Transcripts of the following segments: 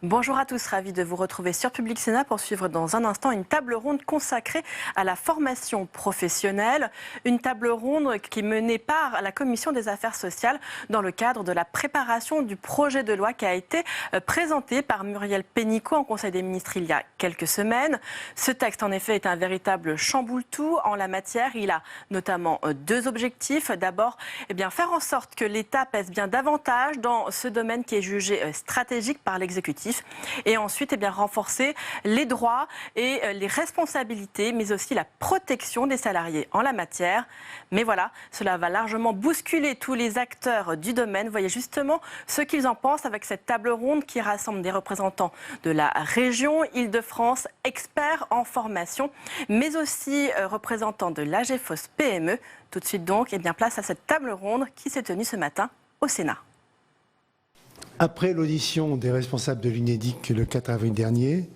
Bonjour à tous, ravi de vous retrouver sur Public Sénat pour suivre dans un instant une table ronde consacrée à la formation professionnelle. Une table ronde qui est menée par la Commission des affaires sociales dans le cadre de la préparation du projet de loi qui a été présenté par Muriel Pénicaud en Conseil des ministres il y a quelques semaines. Ce texte en effet est un véritable chamboule-tout en la matière. Il a notamment deux objectifs. D'abord, faire en sorte que l'État pèse bien davantage dans ce domaine qui est jugé stratégique par l'exécutif. Et ensuite, renforcer les droits et les responsabilités, mais aussi la protection des salariés en la matière. Mais voilà, cela va largement bousculer tous les acteurs du domaine. Voyez justement ce qu'ils en pensent avec cette table ronde qui rassemble des représentants de la région Île-de-France, experts en formation, mais aussi représentants de l'AGFOS PME. Tout de suite donc, place à cette table ronde qui s'est tenue ce matin au Sénat. Après l'audition des responsables de l'UNEDIC le 4 avril dernier,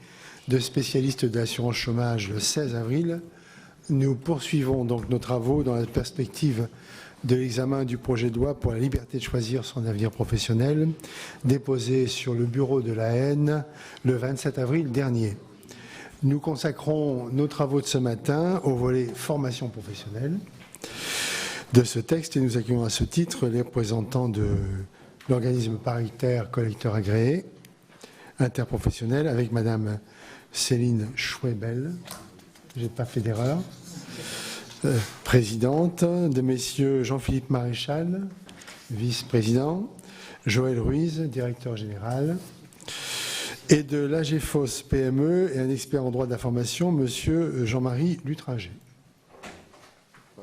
de spécialistes de l'assurance chômage le 16 avril, nous poursuivons donc nos travaux dans la perspective de l'examen du projet de loi pour la liberté de choisir son avenir professionnel, déposé sur le bureau de l'AN le 27 avril dernier. Nous consacrons nos travaux de ce matin au volet formation professionnelle de ce texte et nous accueillons à ce titre les représentants de l'organisme paritaire collecteur agréé interprofessionnel avec Madame Céline Schwebel, j'ai pas fait d'erreur, présidente, de Messieurs Jean-Philippe Maréchal, vice-président, Joël Ruiz, directeur général, et de l'AGFOS PME et un expert en droit de la formation, Monsieur Jean-Marie Lutrager.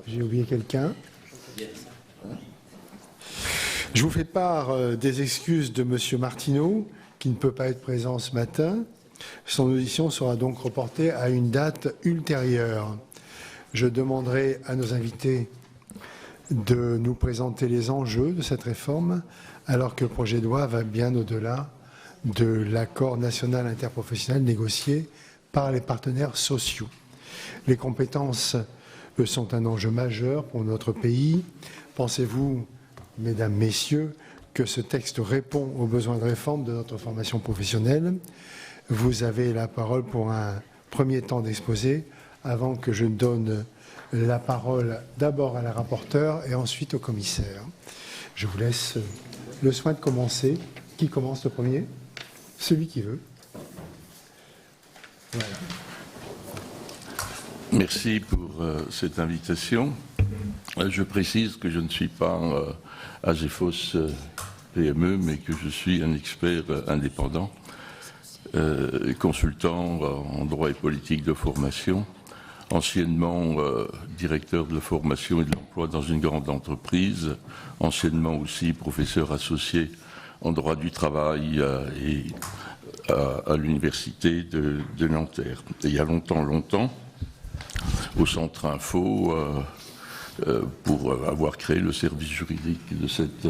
J'ai oublié quelqu'un? Je vous fais part des excuses de M. Martineau, qui ne peut pas être présent ce matin. Son audition sera donc reportée à une date ultérieure. Je demanderai à nos invités de nous présenter les enjeux de cette réforme, alors que le projet de loi va bien au-delà de l'accord national interprofessionnel négocié par les partenaires sociaux. Les compétences sont un enjeu majeur pour notre pays. Pensez-vous, Mesdames, Messieurs, que ce texte répond aux besoins de réforme de notre formation professionnelle? Vous avez la parole pour un premier temps d'exposé, avant que je donne la parole d'abord à la rapporteure et ensuite au commissaire. Je vous laisse le soin de commencer. Qui commence le premier? Celui qui veut. Voilà. Merci pour cette invitation. Je précise que je ne suis pas AGFOS PME, mais que je suis un expert indépendant, consultant en droit et politique de formation, anciennement directeur de la formation et de l'emploi dans une grande entreprise, anciennement aussi professeur associé en droit du travail et à l'université de Nanterre. Et il y a longtemps, au Centre Info, pour avoir créé le service juridique de cette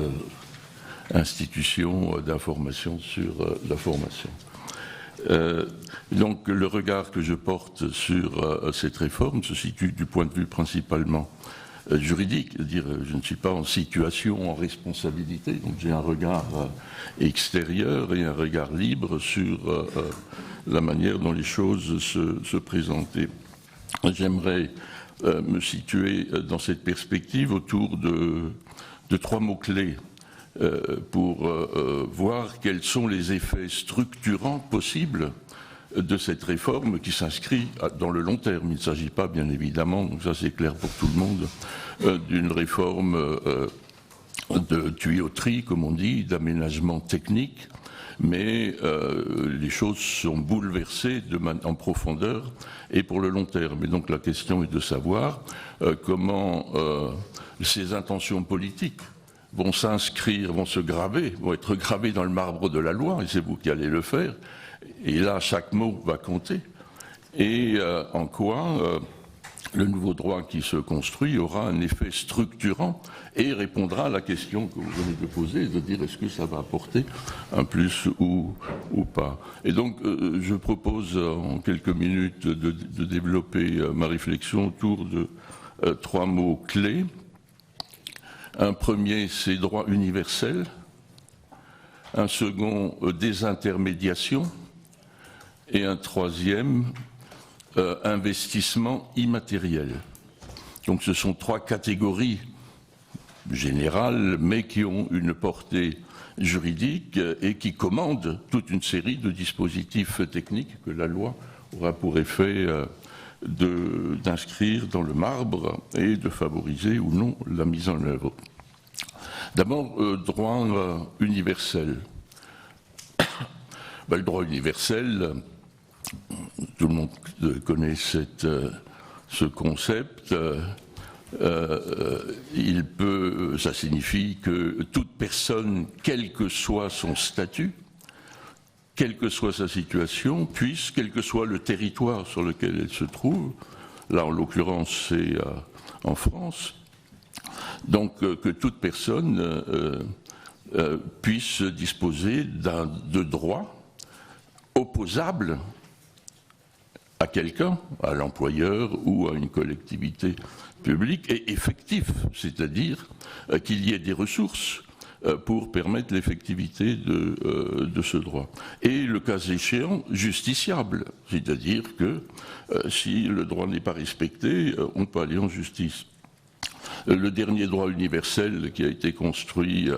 institution d'information sur la formation. Donc le regard que je porte sur cette réforme se situe du point de vue principalement juridique, c'est-à-dire je ne suis pas en situation, en responsabilité, donc j'ai un regard extérieur et un regard libre sur la manière dont les choses se présentaient. J'aimerais me situer dans cette perspective autour de trois mots-clés pour voir quels sont les effets structurants possibles de cette réforme qui s'inscrit dans le long terme. Il ne s'agit pas, bien évidemment, donc ça c'est clair pour tout le monde, d'une réforme de tuyauterie, comme on dit, d'aménagement technique, mais les choses sont bouleversées en profondeur et pour le long terme. Et donc la question est de savoir comment ces intentions politiques vont s'inscrire, vont être gravées dans le marbre de la loi, et c'est vous qui allez le faire. Et là, chaque mot va compter. Et en quoi le nouveau droit qui se construit aura un effet structurant et répondra à la question que vous venez de poser, de dire est-ce que ça va apporter un plus ou pas. Et donc je propose en quelques minutes de développer ma réflexion autour de 3 mots clés. Un premier, c'est droit universel. Un second, désintermédiation. Et un troisième, investissement immatériel. Donc ce sont 3 catégories générales, mais qui ont une portée juridique et qui commandent toute une série de dispositifs techniques que la loi aura pour effet d'inscrire dans le marbre et de favoriser ou non la mise en œuvre. D'abord, droit universel. Le droit universel, tout le monde connaît ce concept. Ça signifie que toute personne, quel que soit son statut, quelle que soit sa situation, puisse, quel que soit le territoire sur lequel elle se trouve, là en l'occurrence c'est en France, donc que toute personne puisse disposer de droits opposables à quelqu'un, à l'employeur ou à une collectivité publique, et effectifs, c'est-à-dire qu'il y ait des ressources pour permettre l'effectivité de ce droit. Et le cas échéant, justiciable, c'est-à-dire que si le droit n'est pas respecté, on peut aller en justice. Le dernier droit universel qui a été construit,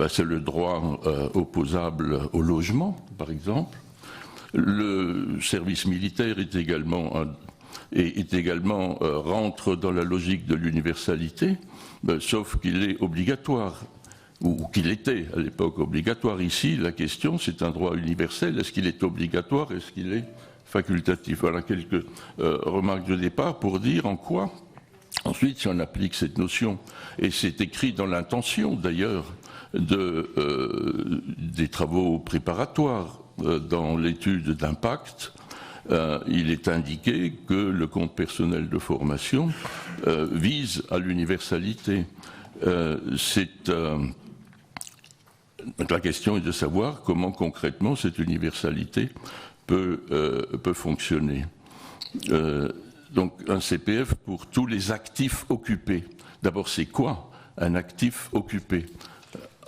c'est le droit opposable au logement, par exemple. Le service militaire est également rentre dans la logique de l'universalité, sauf qu'il est obligatoire, ou qu'il était à l'époque obligatoire. Ici, la question, c'est un droit universel. Est-ce qu'il est obligatoire? Est-ce qu'il est facultatif? Voilà quelques remarques de départ pour dire en quoi, ensuite, si on applique cette notion, et c'est écrit dans l'intention d'ailleurs des travaux préparatoires dans l'étude d'impact, il est indiqué que le compte personnel de formation vise à l'universalité. Donc la question est de savoir comment concrètement cette universalité peut fonctionner. Donc un CPF pour tous les actifs occupés. D'abord, c'est quoi un actif occupé?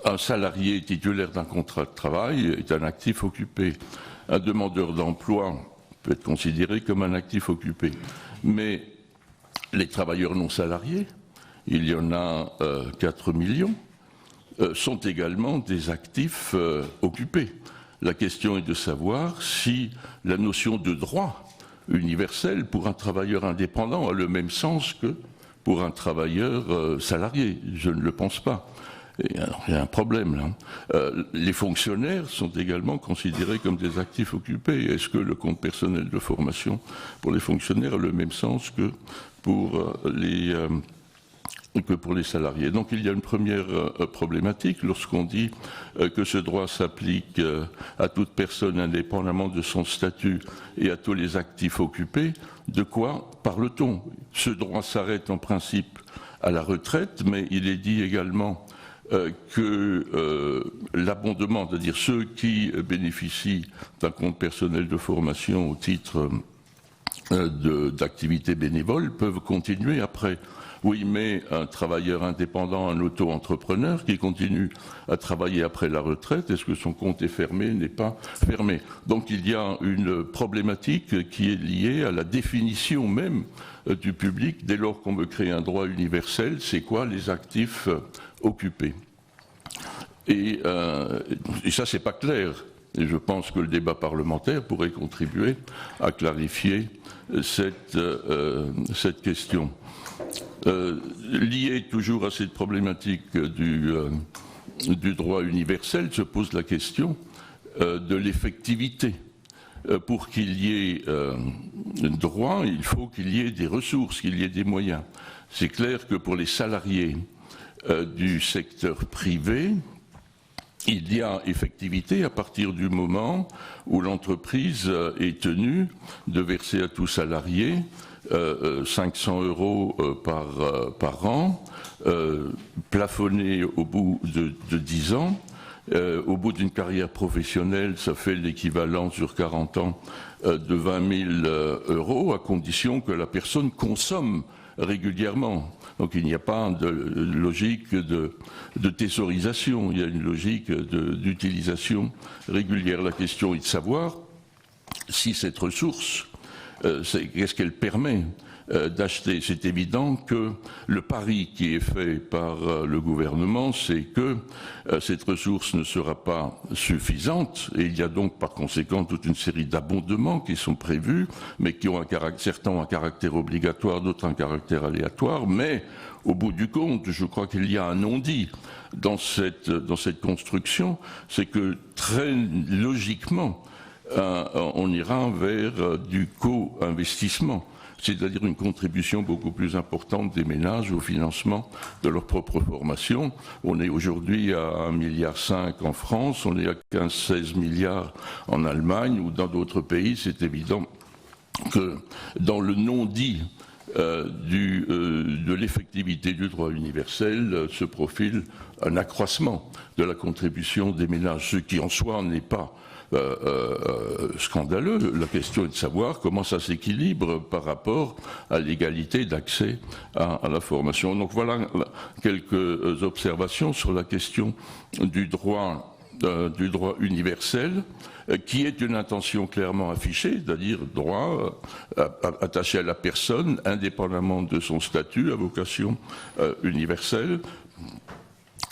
Un salarié titulaire d'un contrat de travail est un actif occupé. Un demandeur d'emploi peut être considéré comme un actif occupé. Mais les travailleurs non salariés, il y en a 4 millions, sont également des actifs occupés. La question est de savoir si la notion de droit universel pour un travailleur indépendant a le même sens que pour un travailleur salarié. Je ne le pense pas. Et alors, il y a un problème là. Les fonctionnaires sont également considérés comme des actifs occupés. Est-ce que le compte personnel de formation pour les fonctionnaires a le même sens que pour les salariés? Donc il y a une première problématique lorsqu'on dit que ce droit s'applique à toute personne indépendamment de son statut et à tous les actifs occupés. De quoi parle-t-on? Ce droit s'arrête en principe à la retraite, mais il est dit également que l'abondement, c'est-à-dire ceux qui bénéficient d'un compte personnel de formation au titre d'activité bénévole peuvent continuer après. Oui, mais un travailleur indépendant, un auto-entrepreneur qui continue à travailler après la retraite, est-ce que son compte est fermé? N'est pas fermé. Donc il y a une problématique qui est liée à la définition même du public. Dès lors qu'on veut créer un droit universel, c'est quoi les actifs occupés? Et ça, c'est pas clair. Et je pense que le débat parlementaire pourrait contribuer à clarifier cette question. Lié toujours à cette problématique du droit universel, se pose la question de l'effectivité. Pour qu'il y ait droit, il faut qu'il y ait des ressources, qu'il y ait des moyens. C'est clair que pour les salariés du secteur privé, il y a effectivité à partir du moment où l'entreprise est tenue de verser à tout salarié 500 € par an, plafonné au bout de 10 ans. Au bout d'une carrière professionnelle, ça fait l'équivalent sur 40 ans de 20 000 €, à condition que la personne consomme régulièrement. Donc il n'y a pas de logique de thésaurisation, il y a une logique d'utilisation régulière. La question est de savoir si cette ressource, qu'est-ce qu'elle permet d'acheter. C'est évident que le pari qui est fait par le gouvernement, c'est que cette ressource ne sera pas suffisante, et il y a donc par conséquent toute une série d'abondements qui sont prévus, mais qui ont certains ont un caractère obligatoire, d'autres un caractère aléatoire, mais au bout du compte, je crois qu'il y a un non-dit dans cette construction, c'est que très logiquement, on ira vers du co-investissement, c'est-à-dire une contribution beaucoup plus importante des ménages au financement de leur propre formation. On est aujourd'hui à 1,5 milliard en France, on est à 15-16 milliards en Allemagne ou dans d'autres pays. C'est évident que dans le non-dit de l'effectivité du droit universel se profile un accroissement de la contribution des ménages, ce qui en soi n'est pas scandaleux. La question est de savoir comment ça s'équilibre par rapport à l'égalité d'accès à la formation. Donc voilà quelques observations sur la question du droit universel, qui est une intention clairement affichée, c'est-à-dire droit attaché à la personne, indépendamment de son statut, à vocation universelle.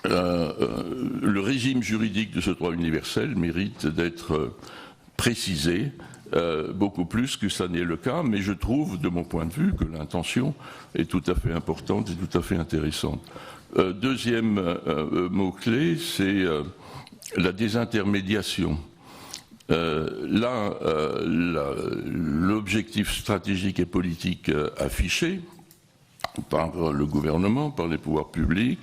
Le régime juridique de ce droit universel mérite d'être précisé beaucoup plus que ça n'est le cas, mais je trouve, de mon point de vue, que l'intention est tout à fait importante et tout à fait intéressante. Deuxième mot-clé, c'est la désintermédiation. L'objectif stratégique et politique affiché par le gouvernement, par les pouvoirs publics,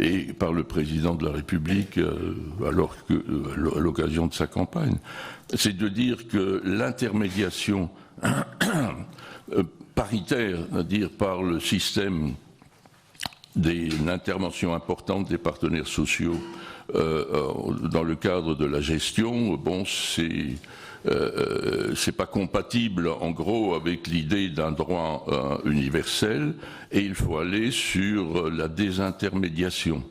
et par le président de la République à l'occasion de sa campagne, c'est de dire que l'intermédiation paritaire, c'est-à-dire par le système d'intervention importante des partenaires sociaux dans le cadre de la gestion, bon, c'est pas compatible en gros avec l'idée d'un droit universel, et il faut aller sur la désintermédiation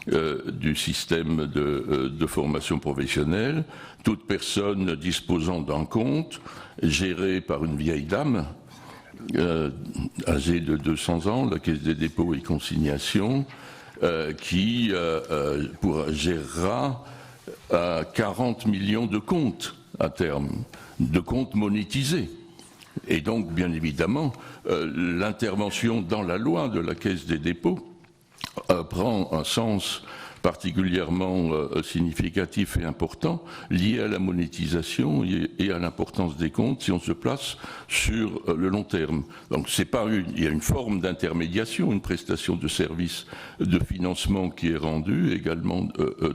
du système de formation professionnelle. Toute personne disposant d'un compte géré par une vieille dame âgée de 200 ans, la Caisse des dépôts et consignations, qui gérera 40 millions de comptes à terme, de comptes monétisés. Et donc, bien évidemment, l'intervention dans la loi de la Caisse des dépôts prend un sens particulièrement significatif et important, lié à la monétisation et à l'importance des comptes si on se place sur le long terme. Donc il y a une forme d'intermédiation, une prestation de service de financement qui est rendue, également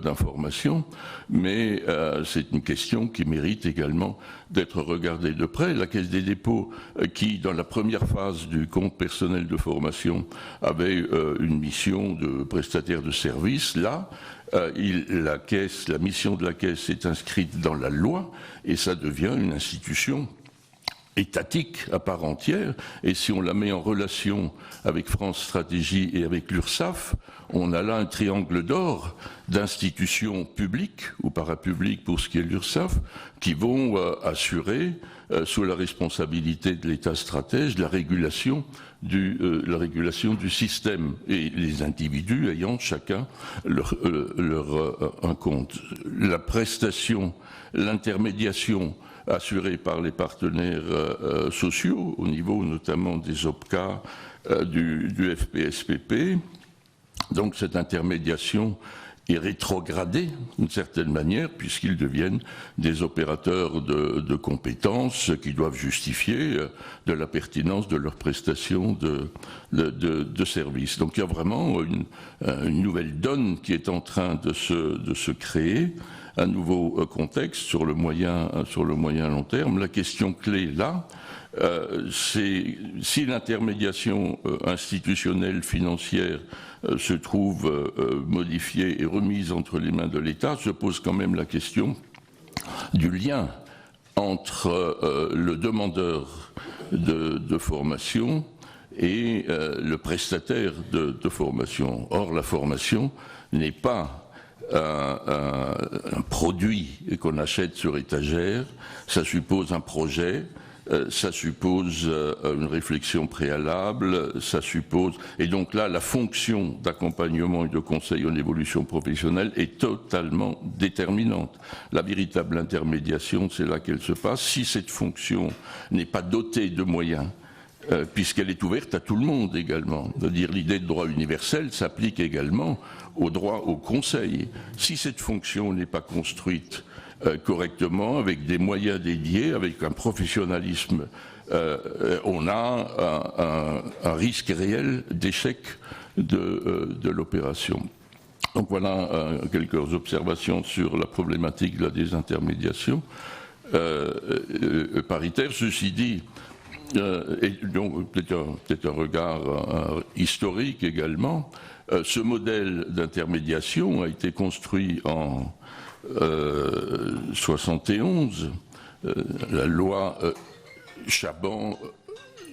d'information, mais c'est une question qui mérite également d'être regardée de près. La Caisse des dépôts, qui dans la première phase du compte personnel de formation avait une mission de prestataire de service, là, la mission de la Caisse est inscrite dans la loi et ça devient une institution étatique à part entière, et si on la met en relation avec France Stratégie et avec l'URSSAF, on a là un triangle d'or d'institutions publiques ou parapubliques pour ce qui est de l'URSSAF, qui vont assurer, sous la responsabilité de l'État stratège, la régulation du système, et les individus ayant chacun un compte. La prestation, l'intermédiation assurée par les partenaires sociaux, au niveau notamment des OPCA, du FPSPP. Donc cette intermédiation est rétrogradés d'une certaine manière, puisqu'ils deviennent des opérateurs de compétences qui doivent justifier de la pertinence de leur prestation de services. Donc il y a vraiment une nouvelle donne qui est en train de se créer, un nouveau contexte sur le moyen long terme. La question clé là, c'est si l'intermédiation institutionnelle financière se trouve modifiée et remise entre les mains de l'État, se pose quand même la question du lien entre le demandeur de formation et le prestataire de formation. Or, la formation n'est pas un produit qu'on achète sur étagère, ça suppose un projet, ça suppose une réflexion préalable, ça suppose... Et donc là, la fonction d'accompagnement et de conseil en évolution professionnelle est totalement déterminante. La véritable intermédiation, c'est là qu'elle se passe. Si cette fonction n'est pas dotée de moyens, puisqu'elle est ouverte à tout le monde également. C'est-à-dire l'idée de droit universel s'applique également au droit au conseil. Si cette fonction n'est pas construite correctement, avec des moyens dédiés, avec un professionnalisme, on a un risque réel d'échec de l'opération. Donc voilà quelques observations sur la problématique de la désintermédiation paritaire. Ceci dit, et donc peut-être un regard historique également, ce modèle d'intermédiation a été construit en 71, la loi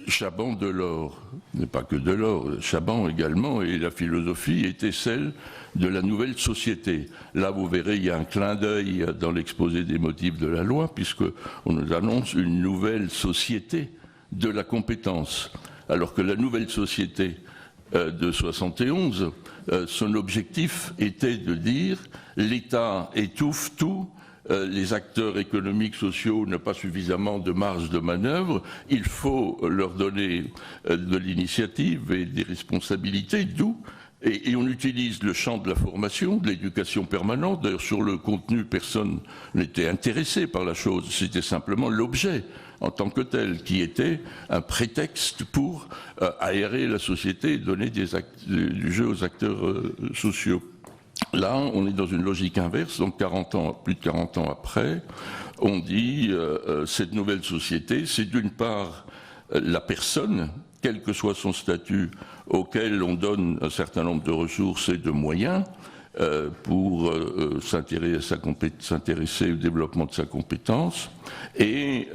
Chaban-Delors, n'est pas que Delors, Chaban également, et la philosophie était celle de la nouvelle société. Là, vous verrez, il y a un clin d'œil dans l'exposé des motifs de la loi, puisqu'on nous annonce une nouvelle société de la compétence, alors que la nouvelle société de 71, son objectif était de dire l'État étouffe tout, les acteurs économiques, sociaux n'ont pas suffisamment de marge de manœuvre, il faut leur donner de l'initiative et des responsabilités, d'où et on utilise le champ de la formation, de l'éducation permanente. D'ailleurs, sur le contenu, personne n'était intéressé par la chose, c'était simplement l'objet en tant que tel, qui était un prétexte pour aérer la société et donner du jeu aux acteurs sociaux. Là, on est dans une logique inverse, donc plus de 40 ans après, on dit cette nouvelle société, c'est d'une part la personne, quel que soit son statut, auquel on donne un certain nombre de ressources et de moyens pour s'intéresser au développement de sa compétence, et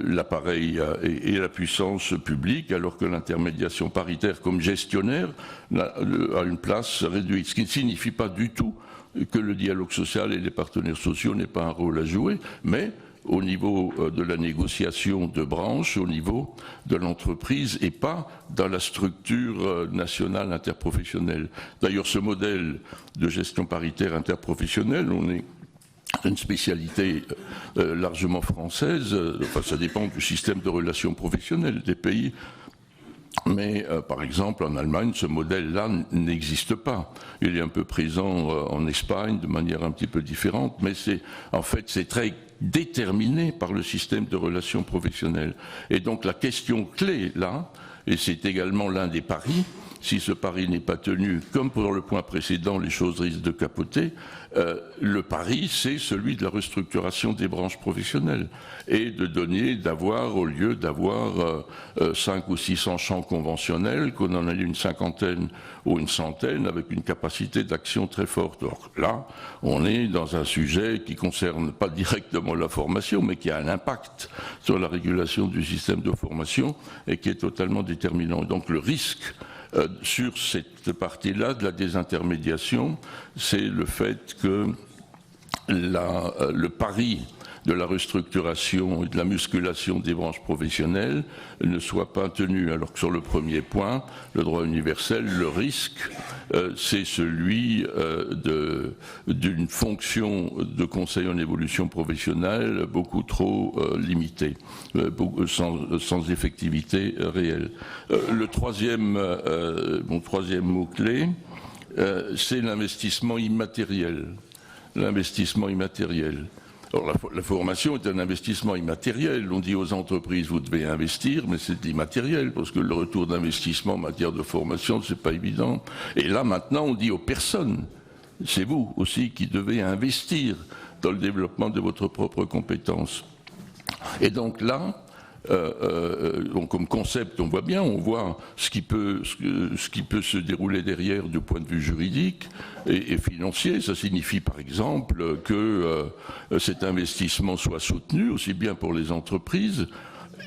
l'appareil et la puissance publique, alors que l'intermédiation paritaire comme gestionnaire a une place réduite. Ce qui ne signifie pas du tout que le dialogue social et les partenaires sociaux n'aient pas un rôle à jouer, mais au niveau de la négociation de branche, au niveau de l'entreprise et pas dans la structure nationale interprofessionnelle. D'ailleurs, ce modèle de gestion paritaire interprofessionnelle, on est une spécialité largement française, enfin ça dépend du système de relations professionnelles des pays. Mais par exemple en Allemagne, ce modèle-là n'existe pas. Il est un peu présent en Espagne de manière un petit peu différente, mais en fait c'est très déterminé par le système de relations professionnelles. Et donc la question clé là, et c'est également l'un des paris, si ce pari n'est pas tenu, comme pour le point précédent, les choses risquent de capoter, le pari, c'est celui de la restructuration des branches professionnelles et d'avoir, au lieu d'avoir 500 ou 600 champs conventionnels, qu'on en ait une cinquantaine ou une centaine avec une capacité d'action très forte. Or là, on est dans un sujet qui ne concerne pas directement la formation, mais qui a un impact sur la régulation du système de formation et qui est totalement déterminant. Donc le risque sur cette partie-là de la désintermédiation, c'est le fait que le pari de la restructuration et de la musculation des branches professionnelles ne soit pas tenu. Alors que sur le premier point, le droit universel, le risque, c'est celui d'une fonction de conseil en évolution professionnelle beaucoup trop limitée, sans effectivité réelle. Mon troisième mot-clé, c'est l'investissement immatériel. L'investissement immatériel. Alors, la formation est un investissement immatériel. On dit aux entreprises, vous devez investir, mais c'est immatériel, parce que le retour d'investissement en matière de formation, c'est pas évident. Et là, maintenant, on dit aux personnes, c'est vous aussi qui devez investir dans le développement de votre propre compétence. Et donc là, donc comme concept, on voit ce qui peut se dérouler derrière du point de vue juridique et financier. Ça signifie par exemple que cet investissement soit soutenu aussi bien pour les entreprises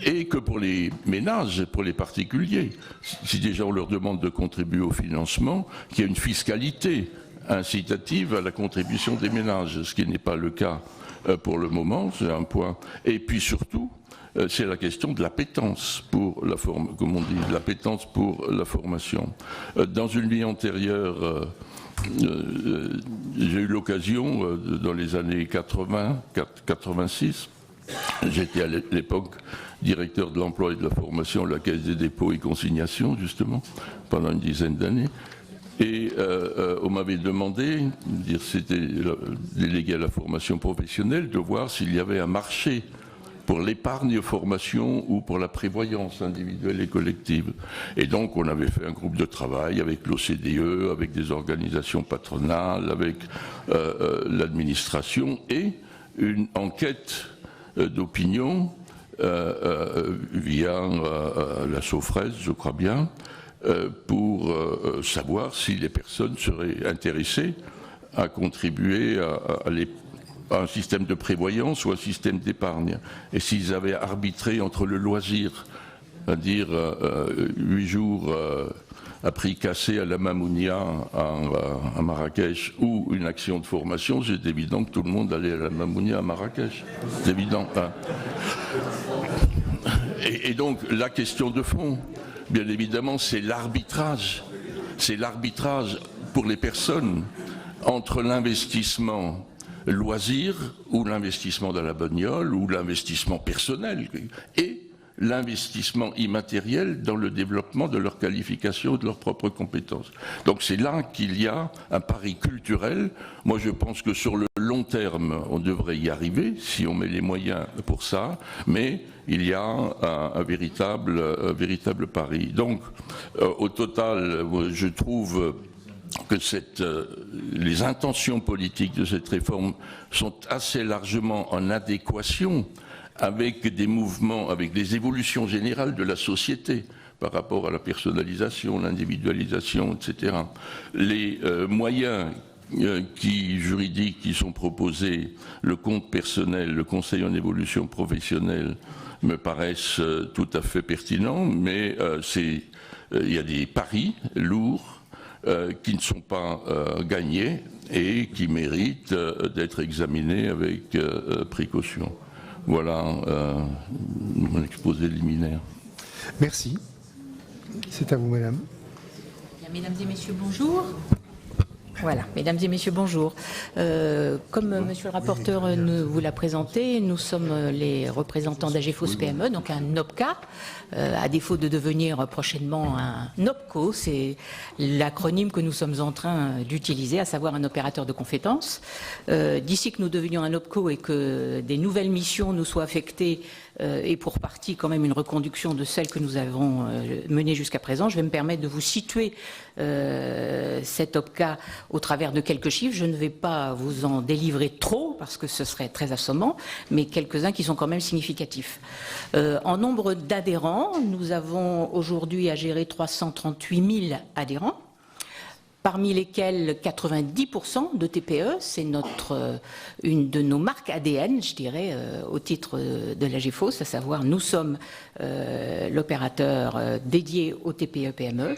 et que pour les ménages, pour les particuliers. Si déjà on leur demande de contribuer au financement, qu'il y ait une fiscalité incitative à la contribution des ménages, ce qui n'est pas le cas pour le moment, c'est un point. Et puis surtout, c'est la question de l'appétence pour la formation, comme on dit, l'appétence pour la formation. Dans une vie antérieure, j'ai eu l'occasion, dans les années 86, j'étais à l'époque directeur de l'emploi et de la formation à la Caisse des dépôts et consignations, justement, pendant une dizaine d'années. Et on m'avait demandé, c'était délégué à la formation professionnelle, de voir s'il y avait un marché pour l'épargne formation ou pour la prévoyance individuelle et collective. Et donc on avait fait un groupe de travail avec l'OCDE, avec des organisations patronales, avec l'administration et une enquête d'opinion via la Sofres, je crois bien, pour savoir si les personnes seraient intéressées à contribuer à un système de prévoyance ou un système d'épargne. Et s'ils avaient arbitré entre le loisir, c'est-à-dire 8 jours à prix cassé à la Mamounia à Marrakech, ou une action de formation, c'est évident que tout le monde allait à la Mamounia à Marrakech. C'est évident. Hein. Et donc la question de fond, bien évidemment, c'est l'arbitrage. C'est l'arbitrage pour les personnes entre l'investissement loisir ou l'investissement dans la bagnole ou l'investissement personnel et l'investissement immatériel dans le développement de leur qualification, de leurs propres compétences. Donc c'est là qu'il y a un pari culturel. Moi je pense que sur le long terme, on devrait y arriver si on met les moyens pour ça, mais il y a un véritable pari. Donc au total, je trouve que les intentions politiques de cette réforme sont assez largement en adéquation avec des mouvements, avec des évolutions générales de la société par rapport à la personnalisation, l'individualisation, etc. Les moyens juridiques qui sont proposés, le compte personnel, le conseil en évolution professionnelle, me paraissent tout à fait pertinents, mais il y a des paris lourds qui ne sont pas gagnés et qui méritent d'être examinés avec précaution. Voilà mon exposé liminaire. Merci. C'est à vous, madame. Bien, mesdames et messieurs, bonjour. Voilà, mesdames et messieurs, bonjour. Comme monsieur le rapporteur vous l'a présenté, nous sommes les représentants d'AGFOS PME, donc un OPCA, à défaut de devenir prochainement un OPCO, c'est l'acronyme que nous sommes en train d'utiliser, à savoir un opérateur de compétences. D'ici que nous devenions un OPCO et que des nouvelles missions nous soient affectées, et pour partie quand même une reconduction de celles que nous avons menées jusqu'à présent, je vais me permettre de vous situer cet OPCA au travers de quelques chiffres. Je ne vais pas vous en délivrer trop parce que ce serait très assommant, mais quelques-uns qui sont quand même significatifs. En nombre d'adhérents, nous avons aujourd'hui à gérer 338 000 adhérents, parmi lesquels 90% de TPE, c'est une de nos marques ADN, je dirais, au titre de l'AGFOS, à savoir nous sommes l'opérateur dédié aux TPE-PME.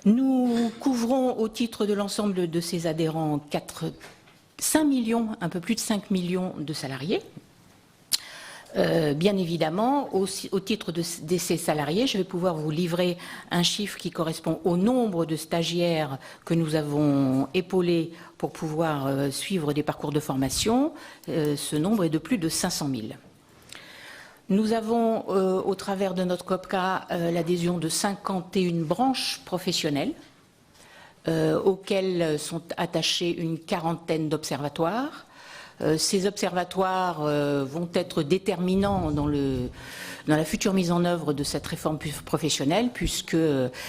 Nous couvrons au titre de l'ensemble de ces adhérents 5 millions, un peu plus de 5 millions de salariés. Bien évidemment, au titre de ces salariés, je vais pouvoir vous livrer un chiffre qui correspond au nombre de stagiaires que nous avons épaulés pour pouvoir suivre des parcours de formation. Ce nombre est de plus de 500 000. Nous avons, au travers de notre COPCA, l'adhésion de 51 branches professionnelles, auxquelles sont attachés une quarantaine d'observatoires. Ces observatoires vont être déterminants dans la future mise en œuvre de cette réforme professionnelle, puisque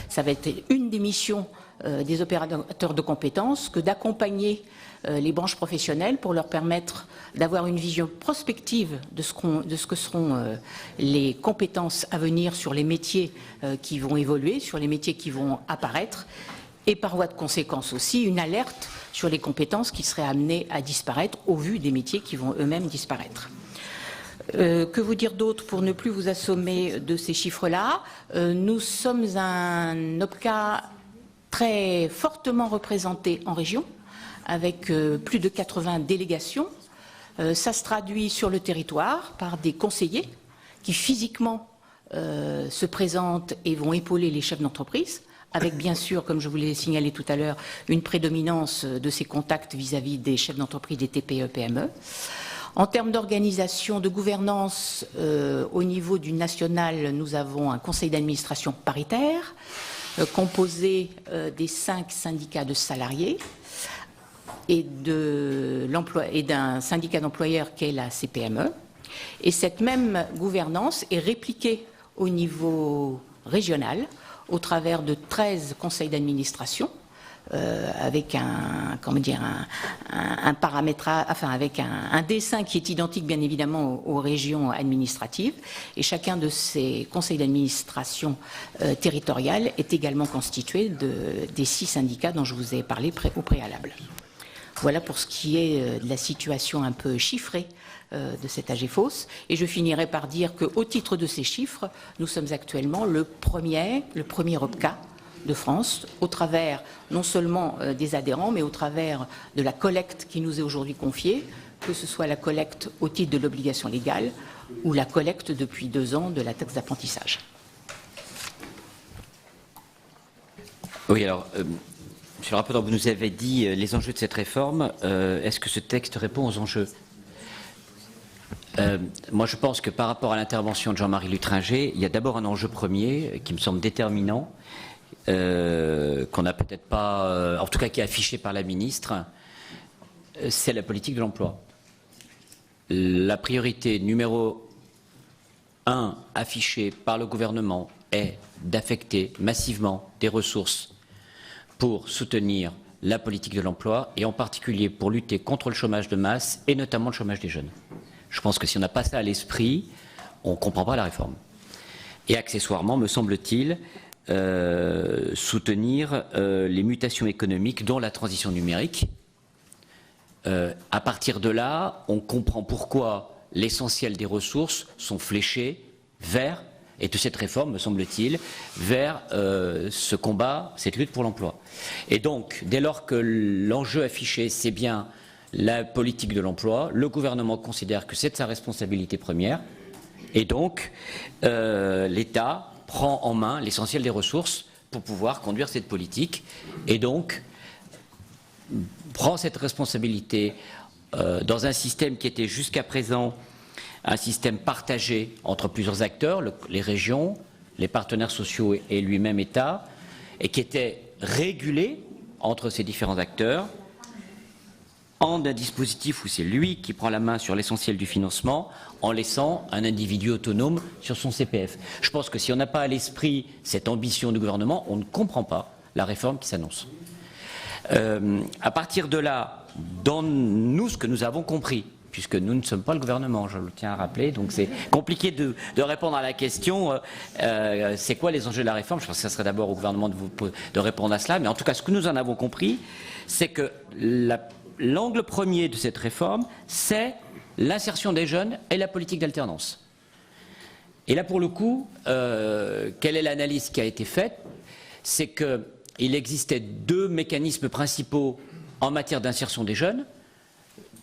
ça va être une des missions des opérateurs de compétences que d'accompagner les branches professionnelles pour leur permettre d'avoir une vision prospective de ce que seront les compétences à venir sur les métiers qui vont évoluer, sur les métiers qui vont apparaître, et par voie de conséquence aussi une alerte sur les compétences qui seraient amenées à disparaître au vu des métiers qui vont eux-mêmes disparaître. Que vous dire d'autre pour ne plus vous assommer de ces chiffres-là? Nous sommes un OPCA très fortement représenté en région, avec plus de 80 délégations. Ça se traduit sur le territoire par des conseillers qui physiquement se présentent et vont épauler les chefs d'entreprise, avec bien sûr, comme je vous l'ai signalé tout à l'heure, une prédominance de ces contacts vis-à-vis des chefs d'entreprise des TPE, PME. En termes d'organisation, de gouvernance, au niveau du national, nous avons un conseil d'administration paritaire, composé des 5 syndicats de salariés et d'un syndicat d'employeurs qu'est la CPME. Et cette même gouvernance est répliquée au niveau régional au travers de 13 conseils d'administration, avec un paramétrage, enfin avec un dessin qui est identique bien évidemment aux régions administratives, et chacun de ces conseils d'administration territoriales est également constitué des 6 syndicats dont je vous ai parlé au préalable. Voilà pour ce qui est de la situation un peu chiffrée de cette AGFOS. Et je finirai par dire qu'au titre de ces chiffres, nous sommes actuellement le premier OPCA de France, au travers non seulement des adhérents, mais au travers de la collecte qui nous est aujourd'hui confiée, que ce soit la collecte au titre de l'obligation légale ou la collecte depuis 2 ans de la taxe d'apprentissage. Oui, alors, monsieur le rapporteur, vous nous avez dit les enjeux de cette réforme. Est-ce que ce texte répond aux enjeux? Moi, je pense que par rapport à l'intervention de Jean-Marie Lutringer, il y a d'abord un enjeu premier qui me semble déterminant, qu'on n'a peut-être pas, en tout cas qui est affiché par la ministre, c'est la politique de l'emploi. La priorité numéro 1 affichée par le gouvernement est d'affecter massivement des ressources pour soutenir la politique de l'emploi et en particulier pour lutter contre le chômage de masse et notamment le chômage des jeunes. Je pense que si on n'a pas ça à l'esprit, on ne comprend pas la réforme. Et accessoirement, me semble-t-il, soutenir les mutations économiques, dont la transition numérique. À partir de là, on comprend pourquoi l'essentiel des ressources sont fléchées vers, et de cette réforme, me semble-t-il, vers ce combat, cette lutte pour l'emploi. Et donc, dès lors que l'enjeu affiché, c'est bien la politique de l'emploi, le gouvernement considère que c'est de sa responsabilité première, et donc l'État prend en main l'essentiel des ressources pour pouvoir conduire cette politique, et donc prend cette responsabilité dans un système qui était jusqu'à présent un système partagé entre plusieurs acteurs, les régions, les partenaires sociaux et lui-même État, et qui était régulé entre ces différents acteurs, en un dispositif où c'est lui qui prend la main sur l'essentiel du financement, en laissant un individu autonome sur son CPF. Je pense que si on n'a pas à l'esprit cette ambition du gouvernement, on ne comprend pas la réforme qui s'annonce. À partir de là, dans nous, ce que nous avons compris, puisque nous ne sommes pas le gouvernement, je le tiens à rappeler, donc c'est compliqué de répondre à la question c'est quoi les enjeux de la réforme. Je pense que ça serait d'abord au gouvernement de répondre à cela, mais en tout cas, ce que nous en avons compris, c'est que l'angle premier de cette réforme, c'est l'insertion des jeunes et la politique d'alternance. Et là, pour le coup, quelle est l'analyse qui a été faite? C'est qu'il existait 2 mécanismes principaux en matière d'insertion des jeunes,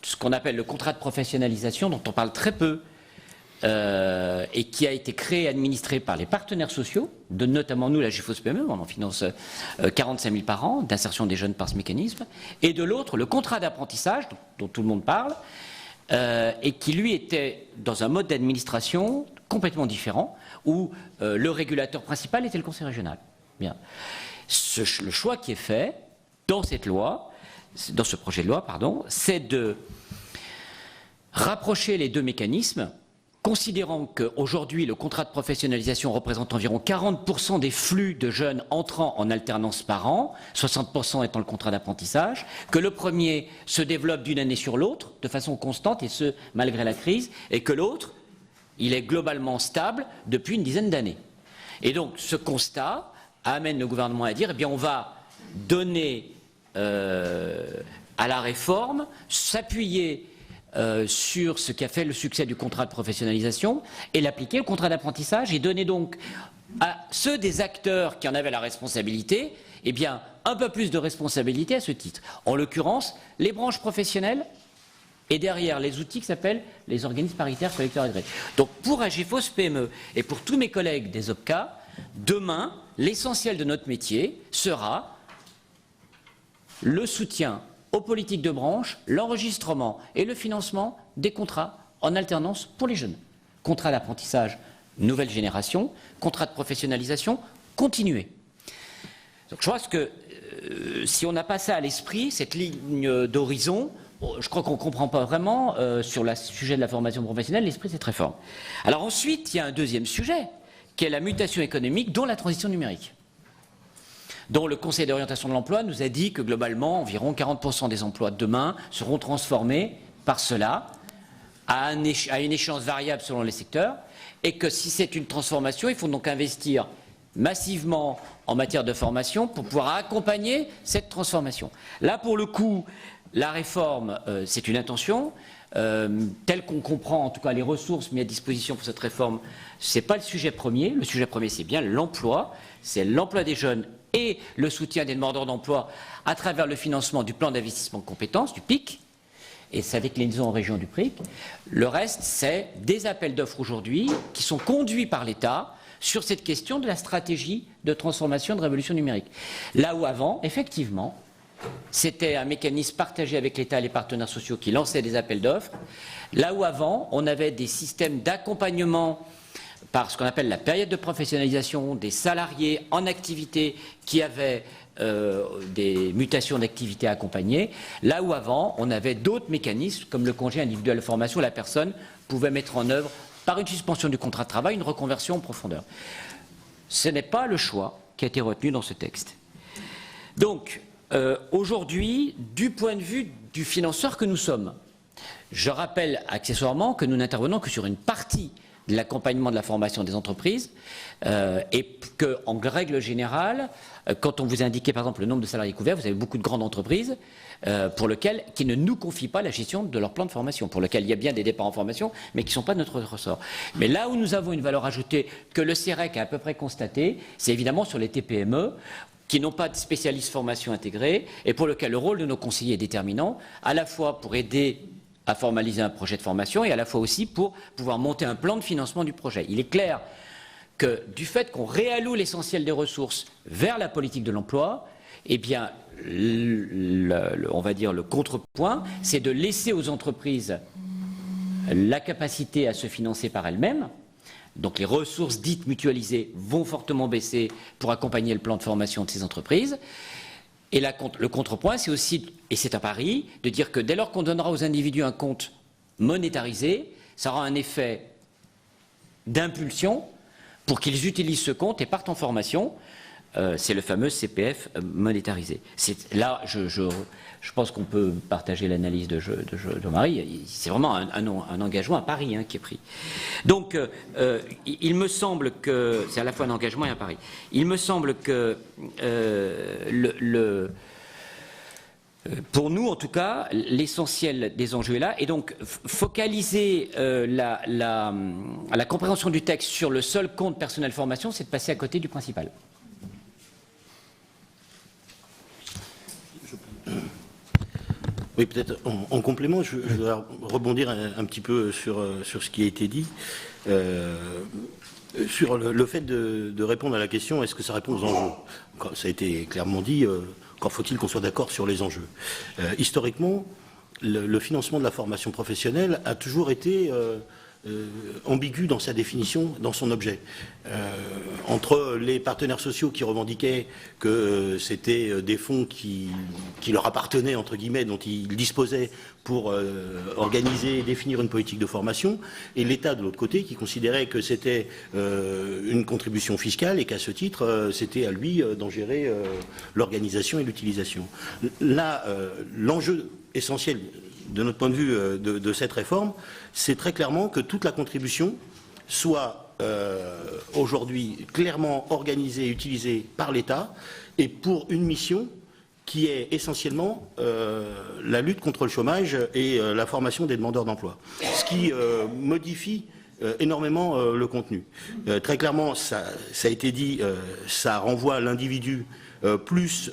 ce qu'on appelle le contrat de professionnalisation, dont on parle très peu, et qui a été créé et administré par les partenaires sociaux, notamment nous, la AGFOS PME, on en finance 45 000 par an d'insertion des jeunes par ce mécanisme, et de l'autre, le contrat d'apprentissage, dont tout le monde parle, et qui lui était dans un mode d'administration complètement différent, où le régulateur principal était le conseil régional. Bien. Le choix qui est fait dans cette loi, dans ce projet de loi, pardon, c'est de rapprocher les 2 mécanismes considérant qu'aujourd'hui, le contrat de professionnalisation représente environ 40% des flux de jeunes entrant en alternance par an, 60% étant le contrat d'apprentissage, que le premier se développe d'une année sur l'autre, de façon constante, et ce, malgré la crise, et que l'autre, il est globalement stable depuis une dizaine d'années. Et donc, ce constat amène le gouvernement à dire, eh bien, on va donner à la réforme, s'appuyer sur ce qui a fait le succès du contrat de professionnalisation et l'appliquer, le contrat d'apprentissage, et donner donc à ceux des acteurs qui en avaient la responsabilité, eh bien, un peu plus de responsabilité à ce titre. En l'occurrence, les branches professionnelles et derrière les outils qui s'appellent les organismes paritaires collecteurs agréés. Donc pour AGFOS PME et pour tous mes collègues des OPCA, demain, l'essentiel de notre métier sera le soutien aux politiques de branche, l'enregistrement et le financement des contrats en alternance pour les jeunes. Contrat d'apprentissage, nouvelle génération, contrat de professionnalisation, continuer. Donc je pense que si on n'a pas ça à l'esprit, cette ligne d'horizon, je crois qu'on ne comprend pas vraiment sur le sujet de la formation professionnelle, l'esprit c'est très fort. Alors ensuite, il y a un deuxième sujet, qui est la mutation économique, dont la transition numérique, dont le Conseil d'orientation de l'emploi nous a dit que globalement, environ 40% des emplois de demain seront transformés par cela à une échéance variable selon les secteurs, et que si c'est une transformation, il faut donc investir massivement en matière de formation pour pouvoir accompagner cette transformation. Là, pour le coup, la réforme, c'est une intention. Telle qu'on comprend, en tout cas les ressources mises à disposition pour cette réforme, ce n'est pas le sujet premier. Le sujet premier, c'est bien l'emploi. C'est l'emploi des jeunes et le soutien des demandeurs d'emploi à travers le financement du plan d'investissement de compétences, du PIC, et sa déclinaison en région du PRIC. Le reste, c'est des appels d'offres aujourd'hui qui sont conduits par l'État sur cette question de la stratégie de transformation de révolution numérique. Là où avant, effectivement, c'était un mécanisme partagé avec l'État et les partenaires sociaux qui lançaient des appels d'offres. Là où avant, on avait des systèmes d'accompagnement par ce qu'on appelle la période de professionnalisation des salariés en activité qui avaient des mutations d'activité accompagnées. Là où avant, on avait d'autres mécanismes comme le congé individuel de formation, la personne pouvait mettre en œuvre par une suspension du contrat de travail une reconversion en profondeur. Ce n'est pas le choix qui a été retenu dans ce texte. Donc, aujourd'hui, du point de vue du financeur que nous sommes, je rappelle accessoirement que nous n'intervenons que sur une partie de l'accompagnement de la formation des entreprises et qu'en règle générale, quand on vous indiquait par exemple le nombre de salariés couverts, vous avez beaucoup de grandes entreprises qui ne nous confient pas la gestion de leur plan de formation, pour lequel il y a bien des départs en formation, mais qui ne sont pas de notre ressort. Mais là où nous avons une valeur ajoutée que le CEREC a à peu près constatée, c'est évidemment sur les TPME, qui n'ont pas de spécialistes formation intégrés et pour lequel le rôle de nos conseillers est déterminant, à la fois pour aider à formaliser un projet de formation et à la fois aussi pour pouvoir monter un plan de financement du projet. Il est clair que du fait qu'on réalloue l'essentiel des ressources vers la politique de l'emploi, eh bien, on va dire le contrepoint, c'est de laisser aux entreprises la capacité à se financer par elles-mêmes. Donc les ressources dites mutualisées vont fortement baisser pour accompagner le plan de formation de ces entreprises. Et le contrepoint, c'est aussi, et c'est un pari, de dire que dès lors qu'on donnera aux individus un compte monétarisé, ça aura un effet d'impulsion pour qu'ils utilisent ce compte et partent en formation. C'est le fameux CPF monétarisé. Là, je pense qu'on peut partager l'analyse de Jean-Marie. C'est vraiment un engagement, un pari qui est pris. Donc, il me semble que c'est à la fois un engagement et un pari. Il me semble que pour nous, en tout cas, l'essentiel des enjeux est là. Et donc, focaliser la compréhension du texte sur le seul compte personnel formation, c'est de passer à côté du principal. Oui, peut-être en complément, je dois rebondir un petit peu sur ce qui a été dit, sur le fait de répondre à la question est-ce que ça répond aux enjeux. Ça a été clairement dit, encore faut-il qu'on soit d'accord sur les enjeux. Historiquement, le financement de la formation professionnelle a toujours été ambigu dans sa définition, dans son objet. Entre les partenaires sociaux qui revendiquaient que c'était des fonds qui leur appartenaient, entre guillemets, dont ils disposaient pour organiser et définir une politique de formation, et l'État de l'autre côté qui considérait que c'était une contribution fiscale et qu'à ce titre, c'était à lui d'en gérer l'organisation et l'utilisation. Là, l'enjeu essentiel de notre point de vue de cette réforme, c'est très clairement que toute la contribution soit aujourd'hui clairement organisée et utilisée par l'État et pour une mission qui est essentiellement la lutte contre le chômage et la formation des demandeurs d'emploi. Ce qui modifie énormément le contenu. Très clairement, ça a été dit, ça renvoie l'individu plus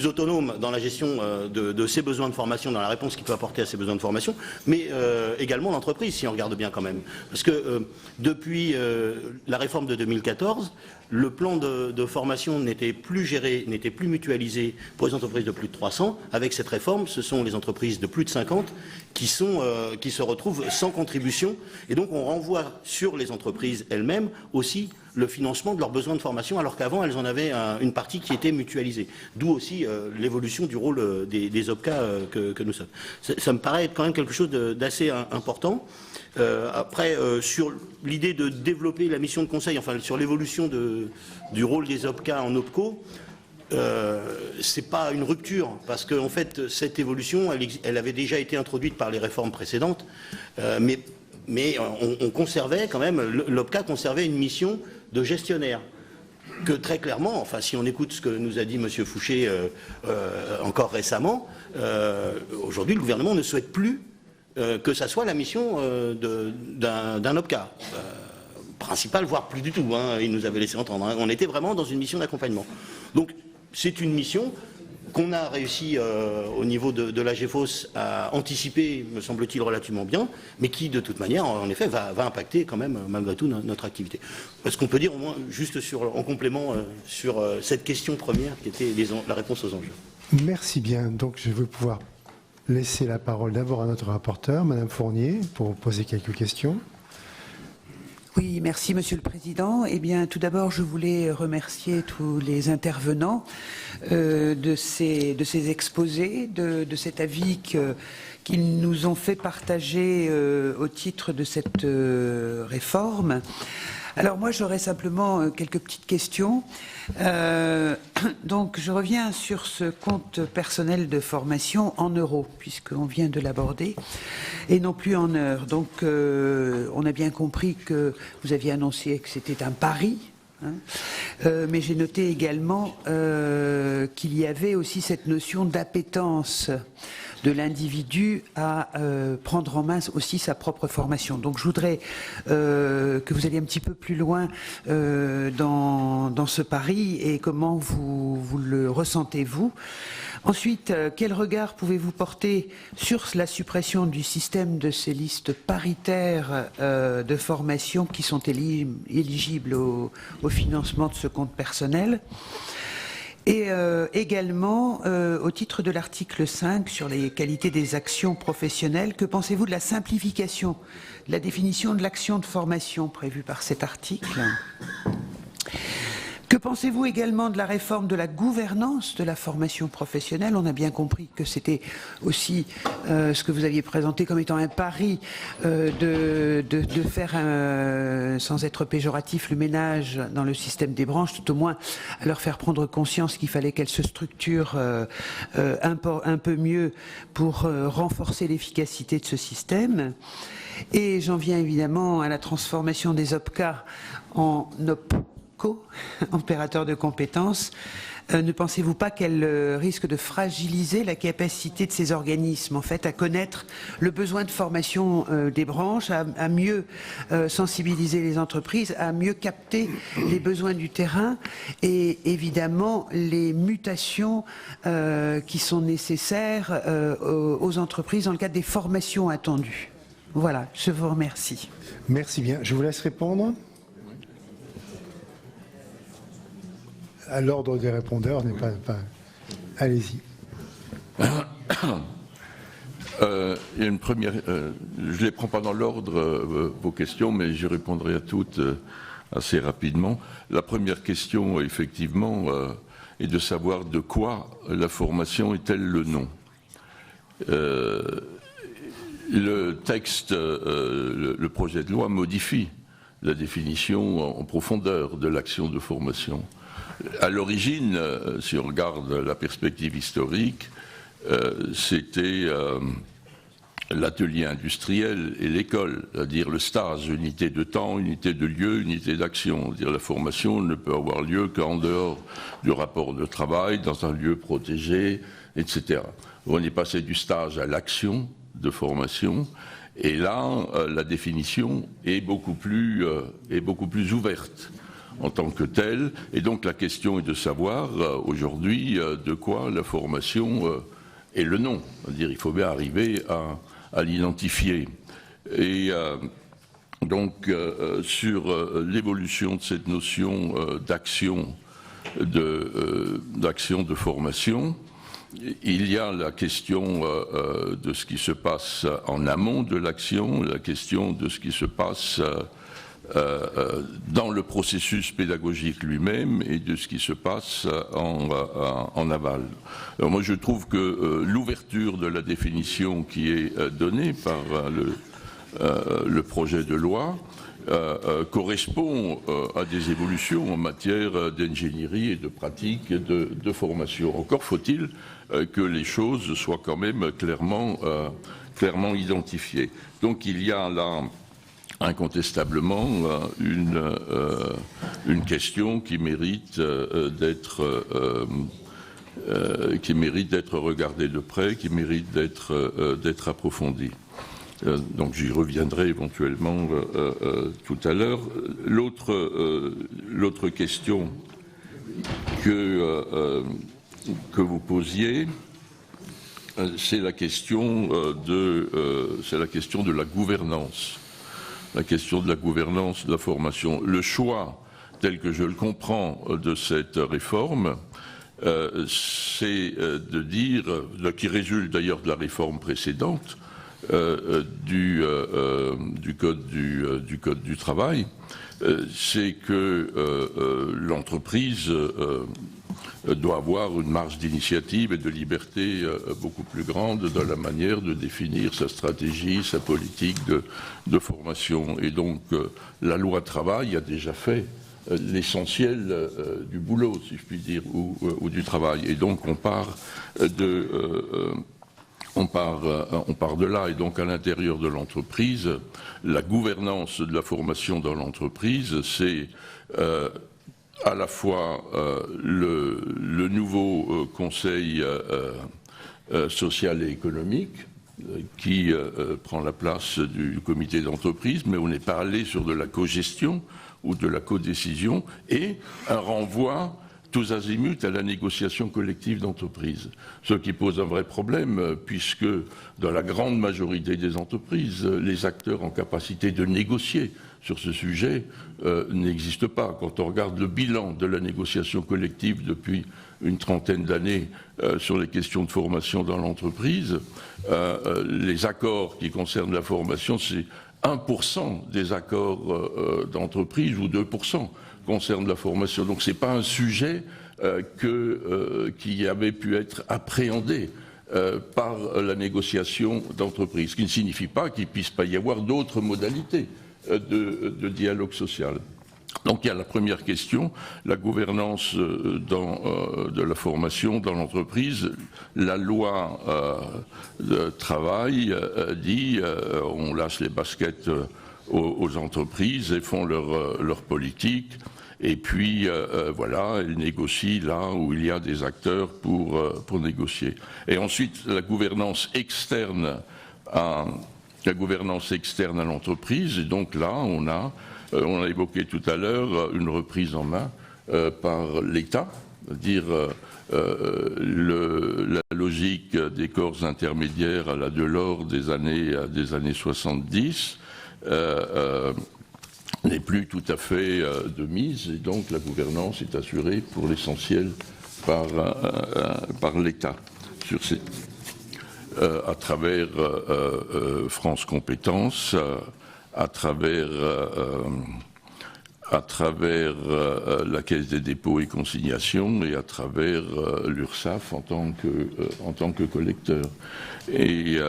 autonome dans la gestion de ses besoins de formation, dans la réponse qu'il peut apporter à ses besoins de formation, mais également l'entreprise, si on regarde bien quand même. Parce que depuis la réforme de 2014, le plan de formation n'était plus géré, n'était plus mutualisé pour les entreprises de plus de 300. Avec cette réforme, ce sont les entreprises de plus de 50 qui se retrouvent sans contribution. Et donc on renvoie sur les entreprises elles-mêmes aussi le financement de leurs besoins de formation, alors qu'avant elles en avaient une partie qui était mutualisée. D'où aussi l'évolution du rôle des OPCA que nous sommes. Ça me paraît être quand même quelque chose d'assez important. Après, sur l'idée de développer la mission de conseil, enfin sur l'évolution du rôle des OPCA en OPCO, c'est pas une rupture, parce qu'en fait, cette évolution, elle avait déjà été introduite par les réformes précédentes, mais on conservait quand même, l'OPCA conservait une mission de gestionnaire. Que très clairement, enfin si on écoute ce que nous a dit M. Fouché encore récemment, aujourd'hui le gouvernement ne souhaite plus que ça soit la mission d'un OPCA. Principal, voire plus du tout, hein, il nous avait laissé entendre. Hein. On était vraiment dans une mission d'accompagnement. Donc c'est une mission qu'on a réussi au niveau de la GEFOS à anticiper, me semble-t-il, relativement bien, mais qui de toute manière, en effet, va impacter quand même malgré tout notre activité. Est-ce qu'on peut dire au moins, juste en complément, sur cette question première qui était la réponse aux enjeux. Merci bien. Donc je vais pouvoir laisser la parole d'abord à notre rapporteur, Madame Fournier, pour poser quelques questions. Oui, merci Monsieur le Président. Eh bien, tout d'abord, je voulais remercier tous les intervenants de ces exposés, de cet avis qu'ils nous ont fait partager au titre de cette réforme. Alors moi, j'aurais simplement quelques petites questions. Donc, je reviens sur ce compte personnel de formation en euros, puisqu'on vient de l'aborder, et non plus en heures. Donc, on a bien compris que vous aviez annoncé que c'était un pari, hein, mais j'ai noté également qu'il y avait aussi cette notion d'appétence de l'individu à prendre en main aussi sa propre formation. Donc je voudrais que vous alliez un petit peu plus loin dans ce pari et comment vous le ressentez-vous. Ensuite, quel regard pouvez-vous porter sur la suppression du système de ces listes paritaires de formation qui sont éligibles au financement de ce compte personnel ? Et également, au titre de l'article 5 sur les qualités des actions professionnelles, que pensez-vous de la simplification, de la définition de l'action de formation prévue par cet article ? Que pensez-vous également de la réforme de la gouvernance de la formation professionnelle ? On a bien compris que c'était aussi ce que vous aviez présenté comme étant un pari de faire, sans être péjoratif, le ménage dans le système des branches, tout au moins à leur faire prendre conscience qu'il fallait qu'elles se structurent un peu mieux pour renforcer l'efficacité de ce système. Et j'en viens évidemment à la transformation des OPCA en opérateur de compétences. Ne pensez-vous pas qu'elle risque de fragiliser la capacité de ces organismes, en fait, à connaître le besoin de formation des branches, à mieux sensibiliser les entreprises, à mieux capter les besoins du terrain et évidemment les mutations qui sont nécessaires aux entreprises dans le cadre des formations attendues. Voilà, je vous remercie. Merci bien. Je vous laisse répondre. À l'ordre des répondeurs n'est pas... Allez-y. Il y a une première, je ne les prends pas dans l'ordre, vos questions, mais je répondrai à toutes assez rapidement. La première question, effectivement, est de savoir de quoi la formation est-elle le nom. Le texte, le projet de loi modifie la définition en profondeur de l'action de formation. À l'origine, si on regarde la perspective historique, c'était l'atelier industriel et l'école, c'est-à-dire le stage, unité de temps, unité de lieu, unité d'action. C'est-à-dire la formation ne peut avoir lieu qu'en dehors du rapport de travail, dans un lieu protégé, etc. On est passé du stage à l'action de formation, et là, la définition est beaucoup plus ouverte en tant que telle. Et donc la question est de savoir aujourd'hui de quoi la formation est le nom. C'est-à-dire il faut bien arriver à l'identifier. Et donc sur l'évolution de cette notion d'action de formation, il y a la question de ce qui se passe en amont de l'action, la question de ce qui se passe dans le processus pédagogique lui-même et de ce qui se passe en aval. Alors moi je trouve que l'ouverture de la définition qui est donnée par le projet de loi correspond à des évolutions en matière d'ingénierie et de pratique et de formation. Encore faut-il que les choses soient quand même clairement identifiées. Donc il y a là incontestablement une question qui mérite d'être regardée de près, qui mérite d'être approfondie. Donc j'y reviendrai éventuellement tout à l'heure. L'autre question que vous posiez, c'est la question de la gouvernance. La question de la gouvernance de la formation. Le choix, tel que je le comprends, de cette réforme, c'est de dire, qui résulte d'ailleurs de la réforme précédente, du code du travail, c'est que l'entreprise doit avoir une marge d'initiative et de liberté beaucoup plus grande dans la manière de définir sa stratégie, sa politique de formation. Et donc la loi travail a déjà fait l'essentiel du boulot, si je puis dire, ou du travail. Et donc on part de là, et donc à l'intérieur de l'entreprise, la gouvernance de la formation dans l'entreprise, c'est à la fois le nouveau conseil social et économique qui prend la place du comité d'entreprise, mais on n'est pas allé sur de la cogestion ou de la codécision, et un renvoi tous azimuts à la négociation collective d'entreprise. Ce qui pose un vrai problème, puisque dans la grande majorité des entreprises, les acteurs en capacité de négocier sur ce sujet n'existent pas. Quand on regarde le bilan de la négociation collective depuis une trentaine d'années sur les questions de formation dans l'entreprise, les accords qui concernent la formation, c'est 1% des accords d'entreprise ou 2% concernent la formation. Donc ce n'est pas un sujet qui avait pu être appréhendé par la négociation d'entreprise, ce qui ne signifie pas qu'il ne puisse pas y avoir d'autres modalités de dialogue social. Donc il y a la première question, la gouvernance de la formation dans l'entreprise. La loi de travail dit on lâche les baskets aux entreprises et font leur politique. Et puis, voilà, elles négocient là où il y a des acteurs pour négocier. Et ensuite, la gouvernance externe à l'entreprise. Et donc là, on a évoqué tout à l'heure une reprise en main par l'État, c'est-à-dire la logique des corps intermédiaires à la Delors des années 70. N'est plus tout à fait de mise, et donc la gouvernance est assurée pour l'essentiel par l'État. à travers France Compétences, à travers la Caisse des dépôts et consignations et à travers l'URSSAF en tant que collecteur. Et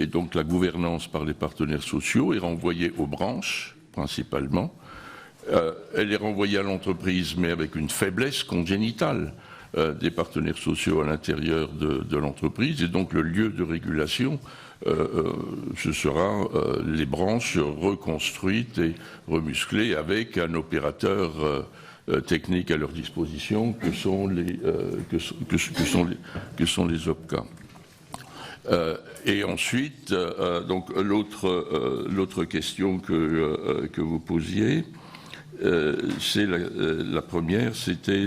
donc la gouvernance par les partenaires sociaux est renvoyée aux branches, principalement. Elle est renvoyée à l'entreprise, mais avec une faiblesse congénitale des partenaires sociaux à l'intérieur de l'entreprise. Et donc le lieu de régulation, ce sera les branches reconstruites et remusclées avec un opérateur technique à leur disposition que sont les OPCA. Et ensuite, donc l'autre question que vous posiez, c'est la première, c'était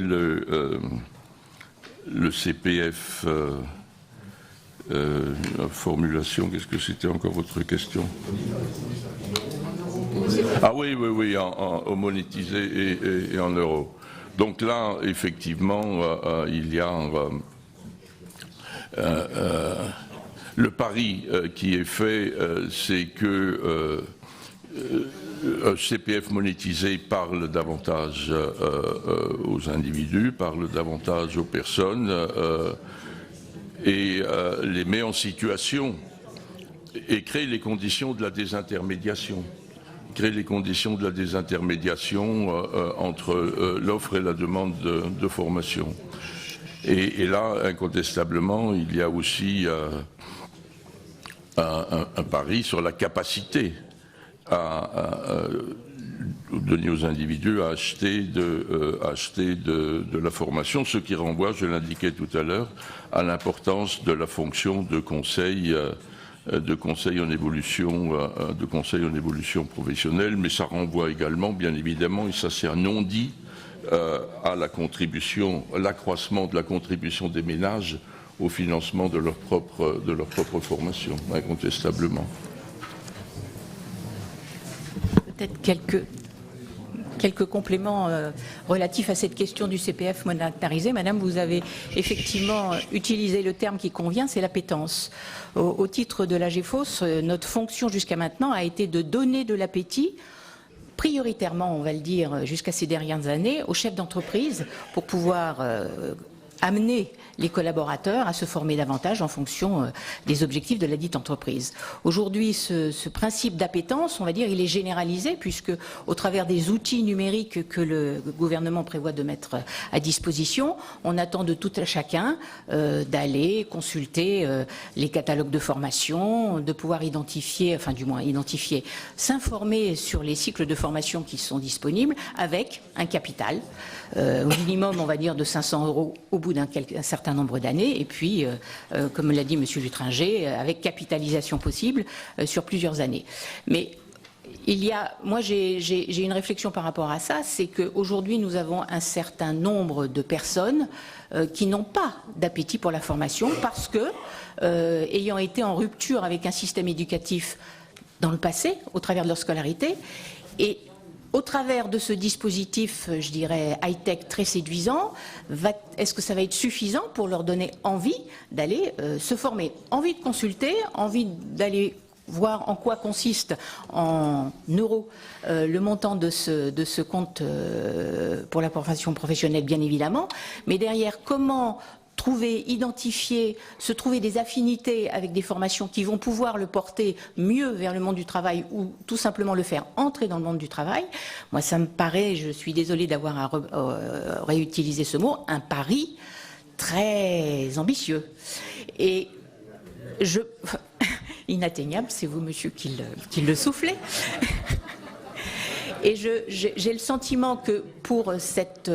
le CPF. La formulation, qu'est-ce que c'était encore votre question? Ah oui, en monétisé et en euros. Donc là, effectivement, il y a le pari qui est fait, c'est que un CPF monétisé parle davantage aux individus, parle davantage aux personnes et les met en situation et crée les conditions de la désintermédiation. Créer les conditions de la désintermédiation entre l'offre et la demande de formation. Et là, incontestablement, il y a aussi un pari sur la capacité à donner aux individus à acheter de la formation, ce qui renvoie, je l'indiquais tout à l'heure, à l'importance de la fonction de conseil en évolution professionnelle, mais ça renvoie également, bien évidemment, et ça c'est un non-dit, à l'accroissement de la contribution des ménages au financement de leur propre formation, incontestablement. Peut-être quelques compléments relatifs à cette question du CPF monétarisé. Madame, vous avez effectivement utilisé le terme qui convient, c'est l'appétence. Au titre de l'AGEFOS, notre fonction jusqu'à maintenant a été de donner de l'appétit, prioritairement, on va le dire, jusqu'à ces dernières années, aux chefs d'entreprise pour pouvoir amener les collaborateurs à se former davantage en fonction des objectifs de la dite entreprise. Aujourd'hui, ce principe d'appétence, on va dire, il est généralisé puisque au travers des outils numériques que le gouvernement prévoit de mettre à disposition, on attend de tout à chacun d'aller consulter les catalogues de formation, de pouvoir identifier, s'informer sur les cycles de formation qui sont disponibles avec un capital, au minimum, on va dire, de 500 € au bout d'un certain nombre d'années, et puis, comme l'a dit M. Lutringer, avec capitalisation possible sur plusieurs années. Mais moi j'ai une réflexion par rapport à ça, c'est qu'aujourd'hui nous avons un certain nombre de personnes qui n'ont pas d'appétit pour la formation parce que, ayant été en rupture avec un système éducatif dans le passé, au travers de leur scolarité, et au travers de ce dispositif, je dirais, high-tech très séduisant, est-ce que ça va être suffisant pour leur donner envie d'aller se former, envie de consulter, envie d'aller voir en quoi consiste en euros le montant de ce compte pour la formation professionnelle, bien évidemment, mais derrière, comment identifier, se trouver des affinités avec des formations qui vont pouvoir le porter mieux vers le monde du travail ou tout simplement le faire entrer dans le monde du travail. Moi, ça me paraît, je suis désolée d'avoir à réutiliser ce mot, un pari très ambitieux. Et inatteignable, c'est vous, monsieur, qui le soufflez. Et j'ai le sentiment que pour cette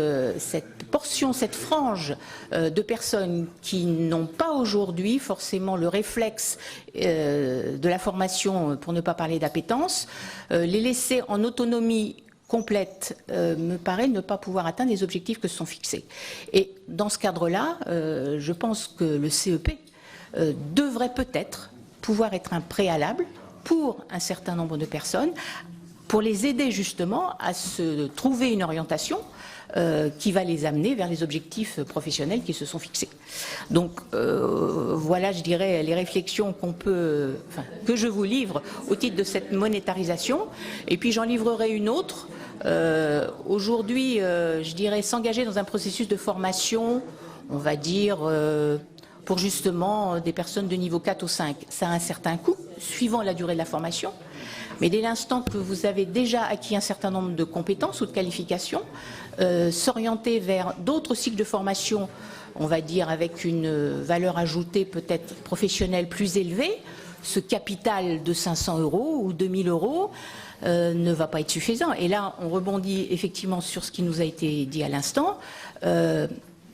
portion, cette frange de personnes qui n'ont pas aujourd'hui forcément le réflexe de la formation, pour ne pas parler d'appétence, les laisser en autonomie complète me paraît ne pas pouvoir atteindre les objectifs que se sont fixés. Et dans ce cadre-là, je pense que le CEP devrait peut-être pouvoir être un préalable pour un certain nombre de personnes, pour les aider justement à se trouver une orientation qui va les amener vers les objectifs professionnels qui se sont fixés. Donc voilà, je dirais, les réflexions que je vous livre au titre de cette monétarisation. Et puis j'en livrerai une autre. Aujourd'hui, je dirais, s'engager dans un processus de formation, on va dire, pour justement des personnes de niveau 4 ou 5, ça a un certain coût, suivant la durée de la formation. Mais dès l'instant que vous avez déjà acquis un certain nombre de compétences ou de qualifications, s'orienter vers d'autres cycles de formation, on va dire avec une valeur ajoutée peut-être professionnelle plus élevée, ce capital de 500 € ou 2000 € ne va pas être suffisant. Et là, on rebondit effectivement sur ce qui nous a été dit à l'instant.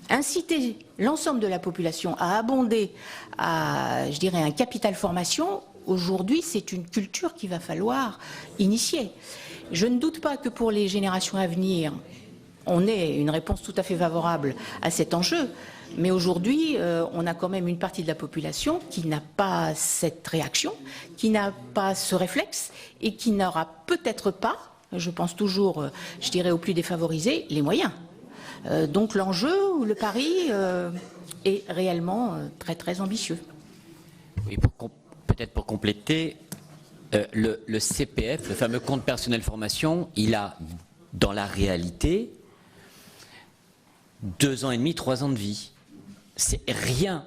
Inciter l'ensemble de la population à abonder à, je dirais, un capital formation, aujourd'hui, c'est une culture qu'il va falloir initier. Je ne doute pas que pour les générations à venir, on ait une réponse tout à fait favorable à cet enjeu. Mais aujourd'hui, on a quand même une partie de la population qui n'a pas cette réaction, qui n'a pas ce réflexe et qui n'aura peut-être pas, je pense toujours, je dirais aux plus défavorisés, les moyens. Donc l'enjeu ou le pari est réellement très très ambitieux. Oui, peut-être pour compléter, le CPF, le fameux compte personnel formation, il a dans la réalité 2 ans et demi, 3 ans de vie. C'est rien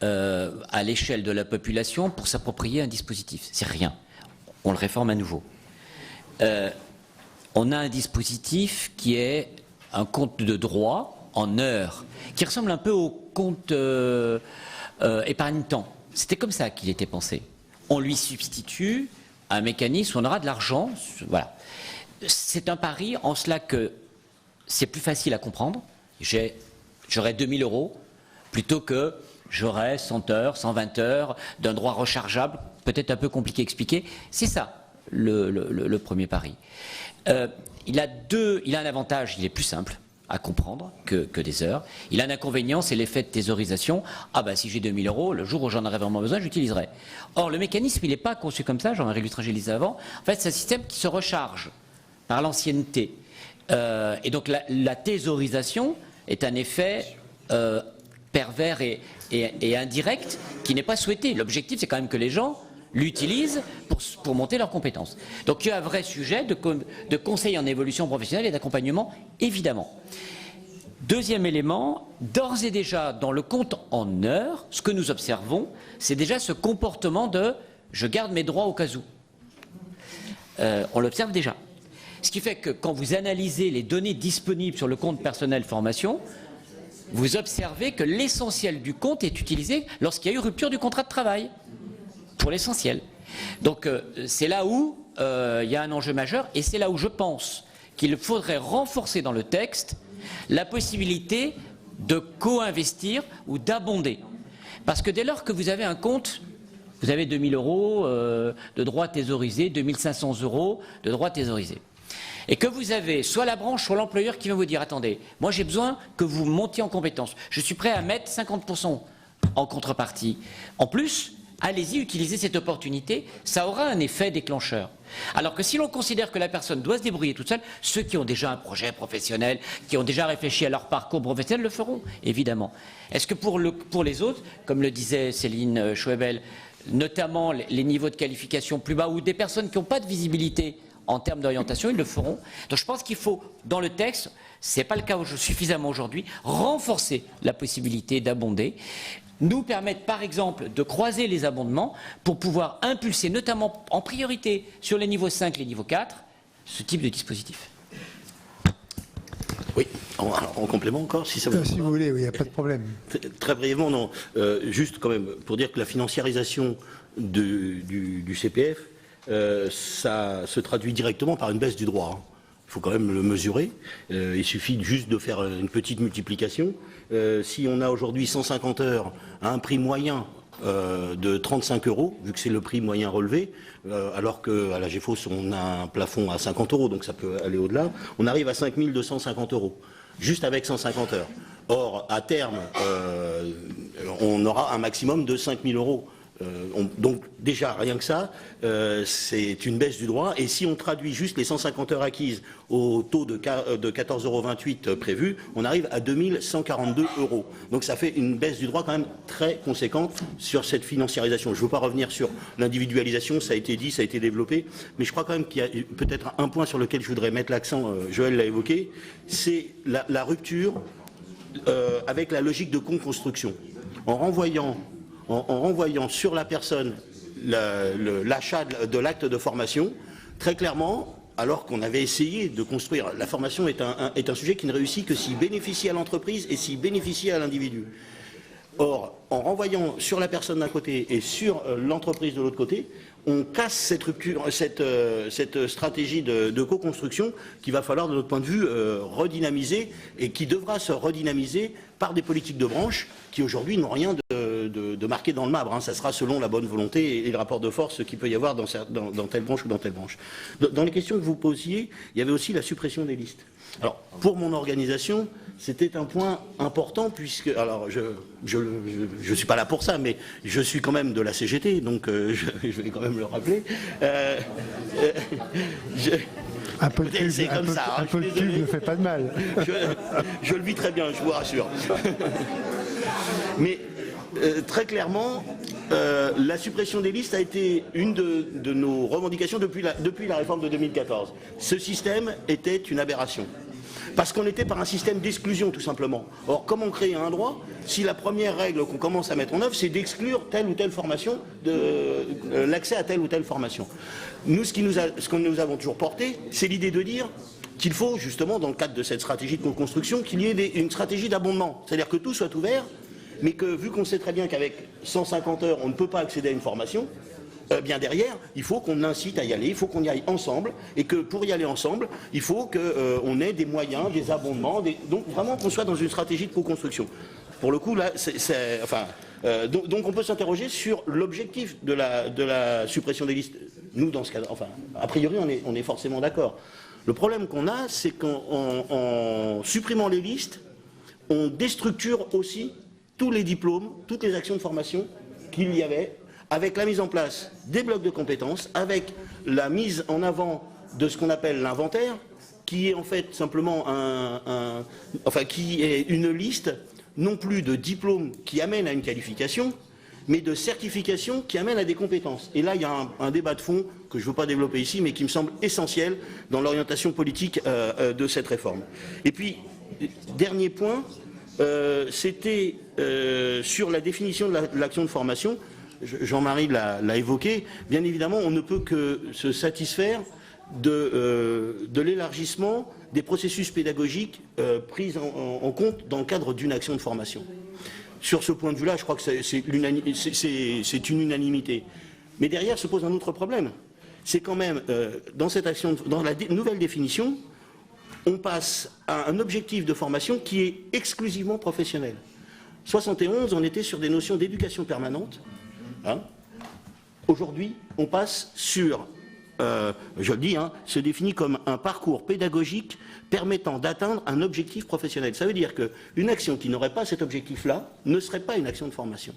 à l'échelle de la population pour s'approprier un dispositif. C'est rien. On le réforme à nouveau. On a un dispositif qui est un compte de droit en heures, qui ressemble un peu au compte épargne-temps. C'était comme ça qu'il était pensé. On lui substitue un mécanisme où on aura de l'argent. Voilà. C'est un pari en cela que c'est plus facile à comprendre. J'aurai 2000 € plutôt que j'aurai 100 heures, 120 heures d'un droit rechargeable, peut-être un peu compliqué à expliquer. C'est ça le premier pari. Il a un avantage, il est plus simple à comprendre que des heures. Il a un inconvénient, c'est l'effet de thésaurisation. Ah ben si j'ai 2000 €, le jour où j'en aurai vraiment besoin, j'utiliserai. Or, le mécanisme, il n'est pas conçu comme ça, Jean-Marie Lutragélisé avant. En fait, c'est un système qui se recharge par l'ancienneté. Et donc, la thésaurisation est un effet pervers et indirect qui n'est pas souhaité. L'objectif, c'est quand même que les gens l'utilisent pour monter leurs compétences. Donc il y a un vrai sujet de conseil en évolution professionnelle et d'accompagnement, évidemment. Deuxième élément, d'ores et déjà dans le compte en heures, ce que nous observons, c'est déjà ce comportement de « je garde mes droits au cas où ». On l'observe déjà. Ce qui fait que quand vous analysez les données disponibles sur le compte personnel formation, vous observez que l'essentiel du compte est utilisé lorsqu'il y a eu rupture du contrat de travail. Pour l'essentiel. Donc c'est là où il y a un enjeu majeur et c'est là où je pense qu'il faudrait renforcer dans le texte la possibilité de co-investir ou d'abonder. Parce que dès lors que vous avez un compte, vous avez 2000 € de droits thésaurisés, 2500 € de droits thésaurisés. Et que vous avez soit la branche, soit l'employeur qui va vous dire « Attendez, moi j'ai besoin que vous montiez en compétence. Je suis prêt à mettre 50% en contrepartie. En plus, allez-y, utilisez cette opportunité, ça aura un effet déclencheur. » Alors que si l'on considère que la personne doit se débrouiller toute seule, ceux qui ont déjà un projet professionnel, qui ont déjà réfléchi à leur parcours professionnel, le feront, évidemment. Est-ce que pour les autres, comme le disait Céline Schwebel, notamment les niveaux de qualification plus bas ou des personnes qui n'ont pas de visibilité en termes d'orientation, ils le feront. Donc je pense qu'il faut, dans le texte, ce n'est pas le cas suffisamment aujourd'hui, renforcer la possibilité d'abonder, nous permettre par exemple de croiser les abondements pour pouvoir impulser, notamment en priorité sur les niveaux 5 et les niveaux 4, ce type de dispositif. Oui, en complément encore, si ça vous Si vous voulez, oui, il n'y a pas de problème. Très brièvement, non. Juste quand même, pour dire que la financiarisation du CPF, ça se traduit directement par une baisse du droit. Il faut quand même le mesurer. Il suffit juste de faire une petite multiplication. Si on a aujourd'hui 150 heures à un prix moyen de 35 €, vu que c'est le prix moyen relevé, alors qu'à la GEFOS on a un plafond à 50 €, donc ça peut aller au-delà, on arrive à 5 250 €, juste avec 150 heures. Or, à terme, on aura un maximum de 5 000 € Donc déjà, rien que ça, c'est une baisse du droit. Et si on traduit juste les 150 heures acquises au taux de 14,28 € prévu, on arrive à 2142 €. Donc ça fait une baisse du droit quand même très conséquente sur cette financiarisation. Je ne veux pas revenir sur l'individualisation, ça a été dit, ça a été développé, mais je crois quand même qu'il y a peut-être un point sur lequel je voudrais mettre l'accent, Joël l'a évoqué, c'est la rupture avec la logique de co-construction. En renvoyant sur la personne l'achat de l'acte de formation, très clairement, alors qu'on avait essayé de construire, la formation est un sujet qui ne réussit que s'il bénéficie à l'entreprise et s'il bénéficie à l'individu. Or, en renvoyant sur la personne d'un côté et sur l'entreprise de l'autre côté, on casse cette rupture, cette stratégie de co-construction qu'il va falloir, de notre point de vue, redynamiser et qui devra se redynamiser par des politiques de branche qui aujourd'hui n'ont rien de marqué dans le marbre. Hein. Ça sera selon la bonne volonté et le rapport de force qu'il peut y avoir dans telle branche ou dans telle branche. Dans les questions que vous posiez, il y avait aussi la suppression des listes. Alors, pour mon organisation, c'était un point important puisque, alors je suis pas là pour ça, mais je suis quand même de la CGT, donc je vais quand même le rappeler. Un peu de pub, c'est comme ça, hein, un peu de pub ne fait pas de mal. Je le vis très bien, je vous rassure. Mais très clairement, la suppression des listes a été une de nos revendications depuis la réforme de 2014. Ce système était une aberration. Parce qu'on était par un système d'exclusion, tout simplement. Or, comme on crée un droit, si la première règle qu'on commence à mettre en œuvre, c'est d'exclure telle ou telle formation, l'accès à telle ou telle formation. Nous, ce que nous avons toujours porté, c'est l'idée de dire qu'il faut, justement, dans le cadre de cette stratégie de co-construction, qu'il y ait une stratégie d'abondement. C'est-à-dire que tout soit ouvert, mais que, vu qu'on sait très bien qu'avec 150 heures, on ne peut pas accéder à une formation, bien derrière, il faut qu'on incite à y aller, il faut qu'on y aille ensemble, et que pour y aller ensemble, il faut qu'on ait des moyens, des abondements, donc vraiment qu'on soit dans une stratégie de co-construction. Pour le coup, là, donc on peut s'interroger sur l'objectif de la suppression des listes. Nous, dans ce cas, enfin, a priori, on est forcément d'accord. Le problème qu'on a, c'est qu'en supprimant les listes, on déstructure aussi tous les diplômes, toutes les actions de formation qu'il y avait, avec la mise en place des blocs de compétences, avec la mise en avant de ce qu'on appelle l'inventaire, qui est en fait simplement qui est une liste, non plus de diplômes qui amènent à une qualification, mais de certifications qui amènent à des compétences. Et là, il y a un débat de fond que je ne veux pas développer ici, mais qui me semble essentiel dans l'orientation politique de cette réforme. Et puis, dernier point, c'était sur la définition de l'action de formation. Jean-Marie l'a évoqué. Bien évidemment, on ne peut que se satisfaire de l'élargissement des processus pédagogiques pris en compte dans le cadre d'une action de formation. Sur ce point de vue-là, je crois que c'est une unanimité. Mais derrière se pose un autre problème. C'est quand même, dans la nouvelle définition, on passe à un objectif de formation qui est exclusivement professionnel. 71, on était sur des notions d'éducation permanente. Hein. Aujourd'hui, on passe sur, je le dis, se définit comme un parcours pédagogique permettant d'atteindre un objectif professionnel. Ça veut dire qu'une action qui n'aurait pas cet objectif-là ne serait pas une action de formation.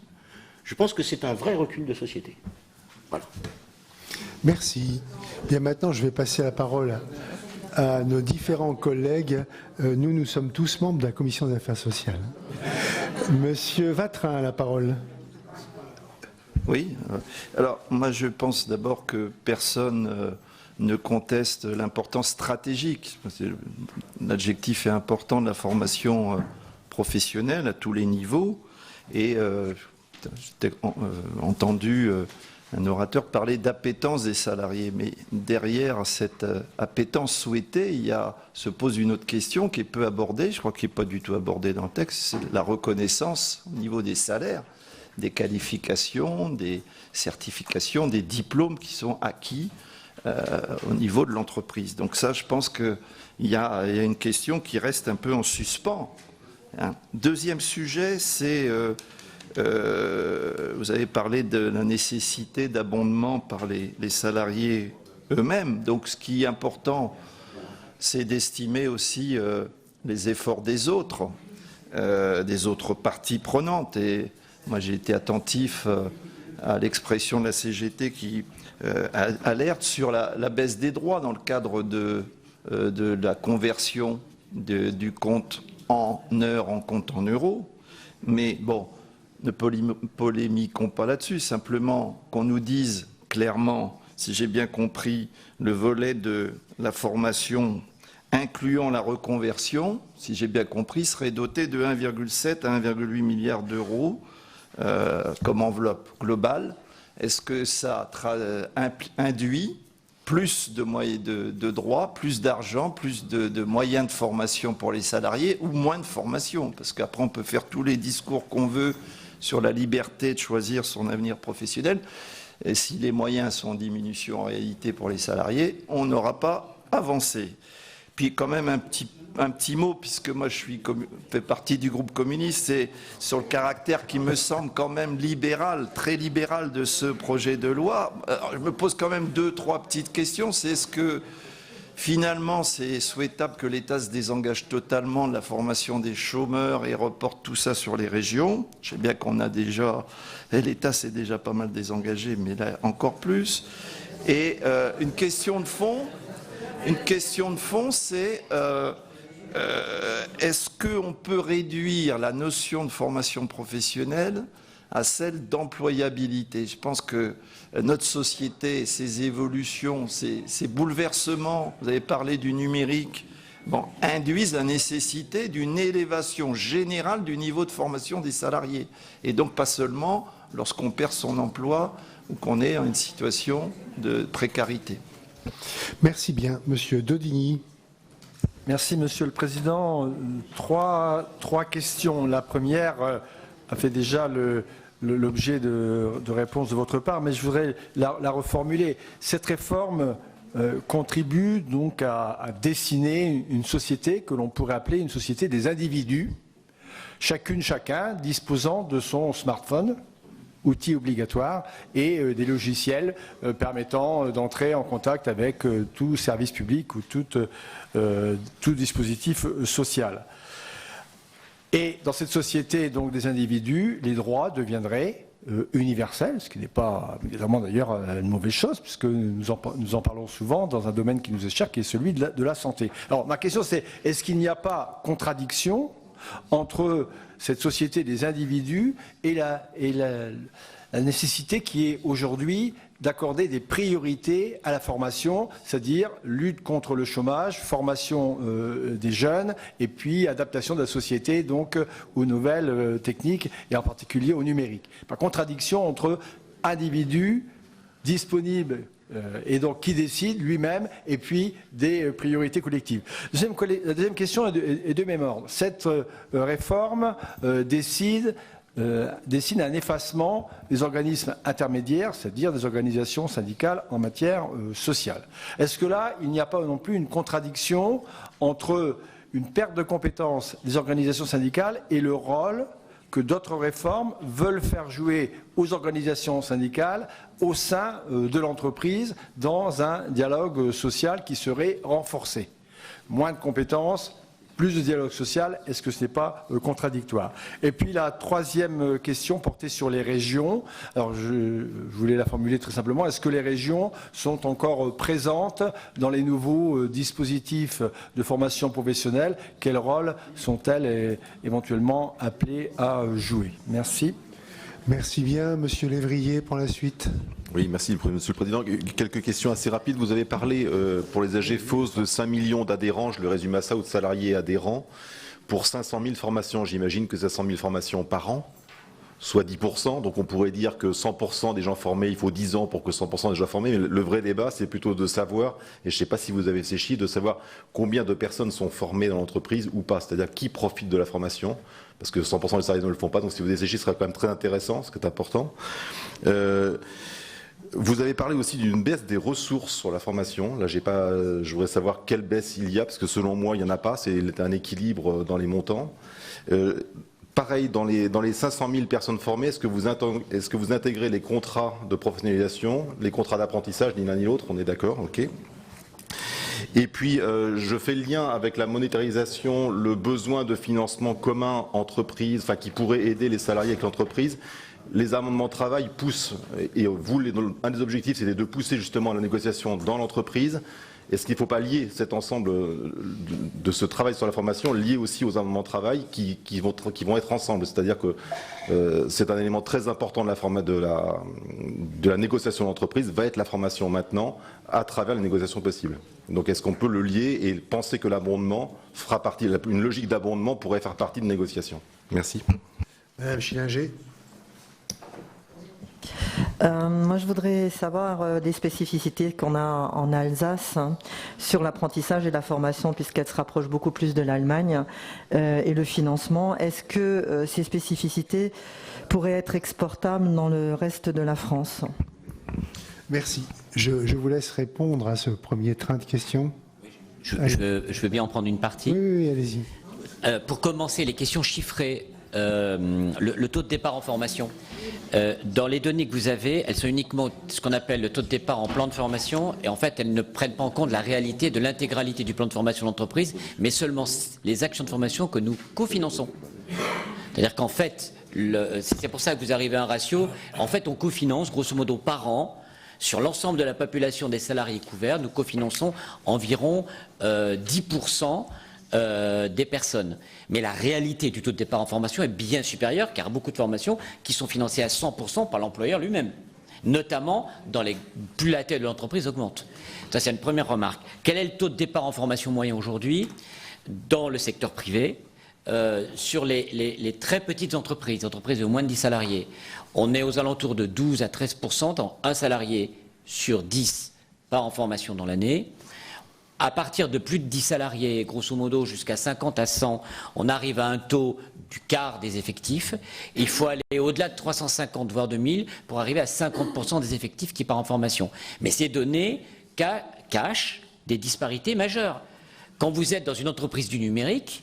Je pense que c'est un vrai recul de société. Voilà. Merci. Bien, maintenant, je vais passer la parole à nos différents collègues. Nous sommes tous membres de la Commission des affaires sociales. Monsieur Vatrin a la parole. Oui. Alors, moi, je pense d'abord que personne ne conteste l'importance stratégique. L'adjectif est important de la formation professionnelle à tous les niveaux. Et j'ai entendu un orateur parler d'appétence des salariés. Mais derrière cette appétence souhaitée, se pose une autre question qui est peu abordée, je crois qu'il n'est pas du tout abordée dans le texte, c'est la reconnaissance au niveau des salaires, des qualifications, des certifications, des diplômes qui sont acquis au niveau de l'entreprise. Donc ça, je pense qu'il y a une question qui reste un peu en suspens. Hein. Deuxième sujet, c'est... vous avez parlé de la nécessité d'abondement par les salariés eux-mêmes. Donc ce qui est important, c'est d'estimer aussi les efforts des autres parties prenantes. Et moi j'ai été attentif à l'expression de la CGT qui alerte sur la baisse des droits dans le cadre de la conversion du compte en heures en compte en euros. Mais bon, ne polémiquons pas là-dessus, simplement qu'on nous dise clairement, si j'ai bien compris, le volet de la formation incluant la reconversion, si j'ai bien compris, serait doté de 1,7 à 1,8 milliard d'euros comme enveloppe globale. Est-ce que ça induit plus de droits, plus d'argent, plus de moyens de formation pour les salariés ou moins de formation? Parce qu'après, on peut faire tous les discours qu'on veut sur la liberté de choisir son avenir professionnel. Et si les moyens sont en diminution en réalité pour les salariés, on n'aura pas avancé. Puis quand même un petit mot, puisque moi je fais partie du groupe communiste, c'est sur le caractère qui me semble quand même libéral, très libéral de ce projet de loi. Alors, je me pose quand même 2-3 petites questions. C'est est-ce que finalement c'est souhaitable que l'État se désengage totalement de la formation des chômeurs et reporte tout ça sur les régions? Je sais bien qu'on a déjà, l'État s'est déjà pas mal désengagé, mais là encore plus. Et une question de fond, c'est est-ce qu'on peut réduire la notion de formation professionnelle à celle d'employabilité? Je pense que notre société, ses évolutions, ses bouleversements, vous avez parlé du numérique, induisent la nécessité d'une élévation générale du niveau de formation des salariés. Et donc pas seulement lorsqu'on perd son emploi ou qu'on est en une situation de précarité. Merci bien. Monsieur Daudigny. Merci, Monsieur le Président. Trois questions. La première a fait déjà l'objet de réponses de votre part, mais je voudrais la reformuler. Cette réforme contribue donc à dessiner une société que l'on pourrait appeler une société des individus, chacun disposant de son smartphone, outil obligatoire, et des logiciels permettant d'entrer en contact avec tout service public ou tout dispositif social. Et dans cette société donc des individus, les droits deviendraient universels, ce qui n'est pas évidemment d'ailleurs une mauvaise chose, puisque nous en parlons souvent dans un domaine qui nous est cher, qui est celui de la santé. Alors ma question c'est, est-ce qu'il n'y a pas contradiction entre cette société des individus et la nécessité qui est aujourd'hui d'accorder des priorités à la formation, c'est-à-dire lutte contre le chômage, formation des jeunes et puis adaptation de la société donc aux nouvelles techniques et en particulier au numérique. Par contradiction entre individus disponibles et donc qui décide lui-même, et puis des priorités collectives. La deuxième question est de même ordre. Cette réforme dessine un effacement des organismes intermédiaires, c'est-à-dire des organisations syndicales en matière sociale. Est-ce que là, il n'y a pas non plus une contradiction entre une perte de compétences des organisations syndicales et le rôle que d'autres réformes veulent faire jouer aux organisations syndicales au sein de l'entreprise dans un dialogue social qui serait renforcé? Moins de compétences, plus de dialogue social, est-ce que ce n'est pas contradictoire? Et puis la troisième question portait sur les régions. Alors je voulais la formuler très simplement. Est-ce que les régions sont encore présentes dans les nouveaux dispositifs de formation professionnelle? Quel rôle sont-elles éventuellement appelées à jouer? Merci. Merci bien. Monsieur Lévrier, pour la suite. Oui, merci Monsieur le Président. Quelques questions assez rapides. Vous avez parlé pour les AGFOS de 5 millions d'adhérents, je le résume à ça, ou de salariés adhérents, pour 500 000 formations. J'imagine que c'est 100 000 formations par an, soit 10%. Donc on pourrait dire que 100% des gens formés, il faut 10 ans pour que 100% des gens formés. Mais le vrai débat, c'est plutôt de savoir, et je ne sais pas si vous avez ces chiffres, de savoir combien de personnes sont formées dans l'entreprise ou pas. C'est-à-dire qui profite de la formation. Parce que 100% des salariés ne le font pas. Donc si vous avez ces chiffres, ce sera quand même très intéressant, ce qui est important. Vous avez parlé aussi d'une baisse des ressources sur la formation. Là, je voudrais savoir quelle baisse il y a, parce que selon moi, il n'y en a pas. C'est un équilibre dans les montants. Pareil, dans les 500 000 personnes formées, est-ce que vous intégrez les contrats de professionnalisation, les contrats d'apprentissage, ni l'un ni l'autre? On est d'accord, ok. Et puis, je fais le lien avec la monétarisation, le besoin de financement commun entreprise, enfin qui pourrait aider les salariés avec l'entreprise. les amendements de travail poussent, et vous, un des objectifs, c'était de pousser justement la négociation dans l'entreprise. Est-ce qu'il ne faut pas lier cet ensemble de ce travail sur la formation, lié aussi aux amendements de travail qui vont être ensemble? C'est-à-dire que c'est un élément très important de la négociation d'entreprise, va être la formation maintenant, à travers les négociations possibles. Donc est-ce qu'on peut le lier et penser que l'abondement fera partie, une logique d'abondement pourrait faire partie de négociations? Merci. Madame Schillinger. Moi, je voudrais savoir des spécificités qu'on a en Alsace sur l'apprentissage et la formation, puisqu'elle se rapproche beaucoup plus de l'Allemagne, et le financement. Est-ce que ces spécificités pourraient être exportables dans le reste de la France? Merci. Je vous laisse répondre à ce premier train de questions. Je veux bien en prendre une partie. Oui, allez-y. Pour commencer, les questions chiffrées. Le taux de départ en formation. Dans les données que vous avez, elles sont uniquement ce qu'on appelle le taux de départ en plan de formation, et en fait elles ne prennent pas en compte la réalité de l'intégralité du plan de formation de l'entreprise, mais seulement les actions de formation que nous cofinançons. C'est-à-dire qu'en fait, c'est pour ça que vous arrivez à un ratio, en fait on cofinance grosso modo par an, sur l'ensemble de la population des salariés couverts, nous cofinançons environ 10% des personnes. Mais la réalité du taux de départ en formation est bien supérieure, car beaucoup de formations qui sont financées à 100% par l'employeur lui-même, notamment plus la taille de l'entreprise augmente. Ça, c'est une première remarque. Quel est le taux de départ en formation moyen aujourd'hui dans le secteur privé? Sur les très petites entreprises de moins de 10 salariés, on est aux alentours de 12 à 13%, dans un salarié sur 10 part en formation dans l'année. À partir de plus de 10 salariés, grosso modo jusqu'à 50 à 100, on arrive à un taux du quart des effectifs. Il faut aller au-delà de 350, voire 2000, pour arriver à 50% des effectifs qui partent en formation. Mais ces données cachent des disparités majeures. Quand vous êtes dans une entreprise du numérique,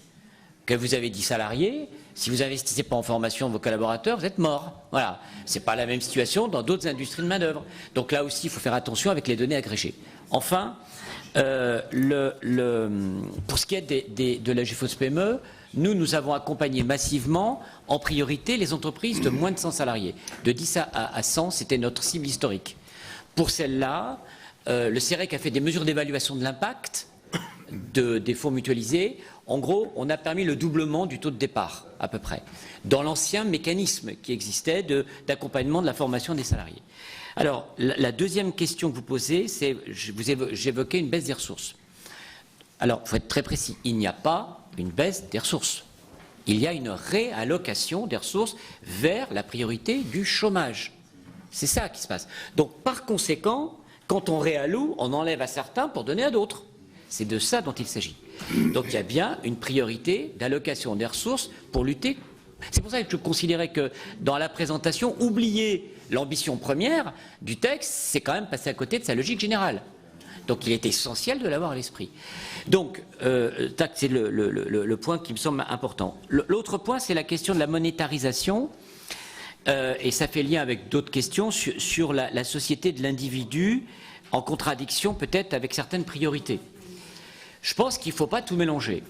que vous avez 10 salariés, si vous n'investissez pas en formation de vos collaborateurs, vous êtes mort. Voilà. Ce n'est pas la même situation dans d'autres industries de main-d'œuvre. Donc là aussi, il faut faire attention avec les données agrégées. Enfin, pour ce qui est de la GFOS PME, nous avons accompagné massivement, en priorité, les entreprises de moins de 100 salariés. De 10 à 100, c'était notre cible historique. Pour celle-là, le CEREC a fait des mesures d'évaluation de l'impact des fonds mutualisés. En gros, on a permis le doublement du taux de départ, à peu près, dans l'ancien mécanisme qui existait d'accompagnement de la formation des salariés. Alors, la deuxième question que vous posez, c'est, j'évoquais une baisse des ressources. Alors, il faut être très précis, il n'y a pas une baisse des ressources. Il y a une réallocation des ressources vers la priorité du chômage. C'est ça qui se passe. Donc, par conséquent, quand on réalloue, on enlève à certains pour donner à d'autres. C'est de ça dont il s'agit. Donc, il y a bien une priorité d'allocation des ressources pour lutter. C'est pour ça que je considérais que dans la présentation, oublier l'ambition première du texte, c'est quand même passer à côté de sa logique générale. Donc il est essentiel de l'avoir à l'esprit. Donc, c'est le point qui me semble important. L'autre point, c'est la question de la monétarisation, et ça fait lien avec d'autres questions sur la société de l'individu, en contradiction peut-être avec certaines priorités. Je pense qu'il ne faut pas tout mélanger.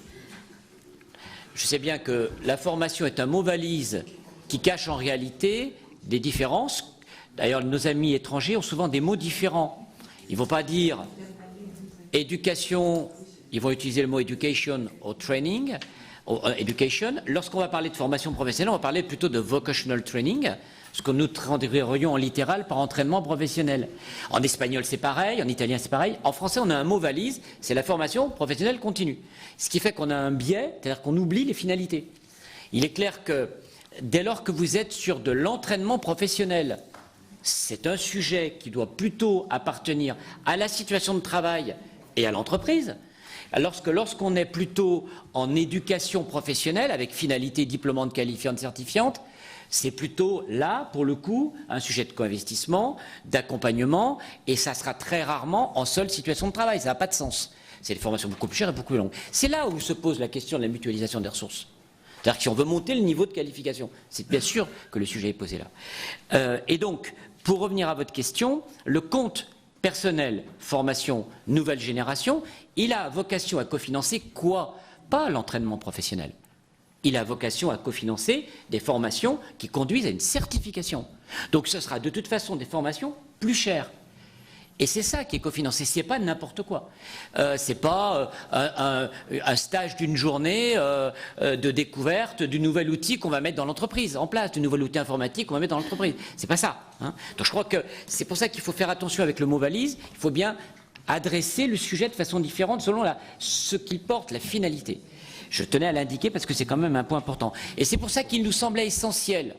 Je sais bien que la formation est un mot valise qui cache en réalité des différences. D'ailleurs, nos amis étrangers ont souvent des mots différents. Ils ne vont pas dire éducation, ils vont utiliser le mot education ou training, education. Lorsqu'on va parler de formation professionnelle, on va parler plutôt de vocational training, ce que nous traduirions en littéral par entraînement professionnel. En espagnol, c'est pareil, en italien, c'est pareil. En français, on a un mot valise, c'est la formation professionnelle continue. Ce qui fait qu'on a un biais, c'est-à-dire qu'on oublie les finalités. Il est clair que dès lors que vous êtes sur de l'entraînement professionnel, c'est un sujet qui doit plutôt appartenir à la situation de travail et à l'entreprise. Lorsqu'on est plutôt en éducation professionnelle, avec finalité diplômante, qualifiante, certifiante, c'est plutôt là, pour le coup, un sujet de co-investissement, d'accompagnement, et ça sera très rarement en seule situation de travail. Ça n'a pas de sens. C'est des formations beaucoup plus chères et beaucoup plus longues. C'est là où se pose la question de la mutualisation des ressources. C'est-à-dire que si on veut monter le niveau de qualification, c'est bien sûr que le sujet est posé là. Et donc, pour revenir à votre question, le compte personnel formation nouvelle génération, il a vocation à cofinancer quoi? Pas l'entraînement professionnel. il a vocation à cofinancer des formations qui conduisent à une certification. Donc ce sera de toute façon des formations plus chères. Et c'est ça qui est cofinancé, c'est pas n'importe quoi. C'est pas un stage d'une journée de découverte du nouvel outil qu'on va mettre dans l'entreprise, en place, du nouvel outil informatique qu'on va mettre dans l'entreprise. C'est pas ça. Hein. Donc je crois que c'est pour ça qu'il faut faire attention avec le mot valise. Il faut bien adresser le sujet de façon différente selon ce qu'il porte, la finalité. Je tenais à l'indiquer parce que c'est quand même un point important. Et c'est pour ça qu'il nous semblait essentiel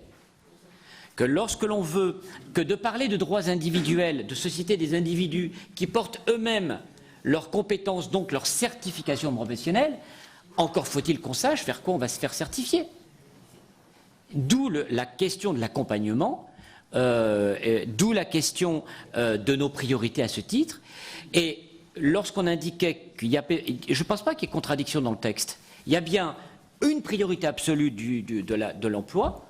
que lorsque l'on veut que de parler de droits individuels, de société des individus qui portent eux-mêmes leurs compétences, donc leur certification professionnelle, encore faut-il qu'on sache vers quoi on va se faire certifier. D'où la question de l'accompagnement, d'où la question de nos priorités à ce titre. Et lorsqu'on indiquait qu'il y a... Je ne pense pas qu'il y ait contradiction dans le texte. Il y a bien une priorité absolue de l'emploi,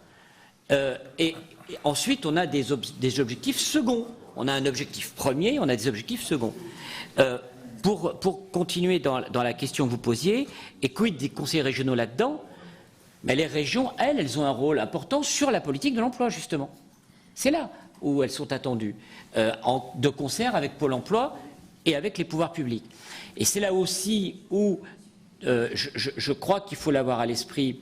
et ensuite on a des objectifs seconds. On a un objectif premier, on a des objectifs seconds. Pour continuer dans la question que vous posiez, et quid des conseils régionaux là-dedans, mais les régions, elles ont un rôle important sur la politique de l'emploi, justement. C'est là où elles sont attendues, de concert avec Pôle emploi et avec les pouvoirs publics. Et c'est là aussi où je crois qu'il faut l'avoir à l'esprit,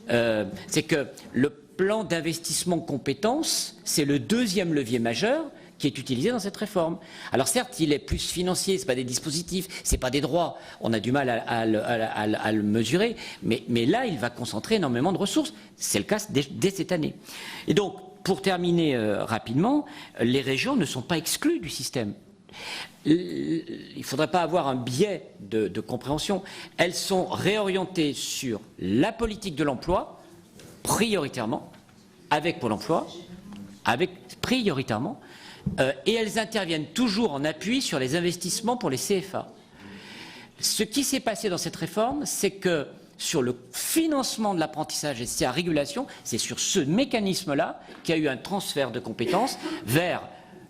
c'est que le plan d'investissement compétences, c'est le deuxième levier majeur qui est utilisé dans cette réforme. Alors certes, il est plus financier, c'est pas des dispositifs, c'est pas des droits, on a du mal à le mesurer, mais là, il va concentrer énormément de ressources. C'est le cas dès cette année. Et donc, pour terminer rapidement, les régions ne sont pas exclues du système. Il ne faudrait pas avoir un biais de compréhension. Elles sont réorientées sur la politique de l'emploi, prioritairement, avec Pôle emploi, prioritairement, et elles interviennent toujours en appui sur les investissements pour les CFA. Ce qui s'est passé dans cette réforme, c'est que sur le financement de l'apprentissage et sa régulation, c'est sur ce mécanisme-là qu'il y a eu un transfert de compétences vers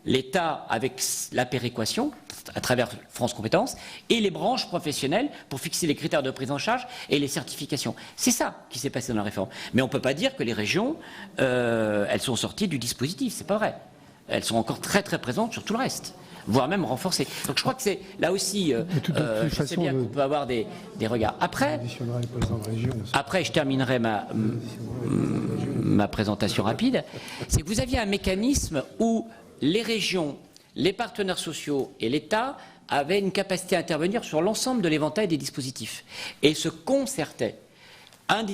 l'État avec la péréquation à travers France Compétences et les branches professionnelles pour fixer les critères de prise en charge et les certifications. C'est ça qui s'est passé dans la réforme. Mais on ne peut pas dire que les régions, elles sont sorties du dispositif. C'est pas vrai. Elles sont encore très très présentes sur tout le reste, voire même renforcées. Donc je crois que c'est là aussi, je sais bien qu'on peut avoir des regards. Après, je terminerai ma présentation rapide. C'est que vous aviez un mécanisme où les régions, les partenaires sociaux et l'État avaient une capacité à intervenir sur l'ensemble de l'éventail des dispositifs et se concertaient.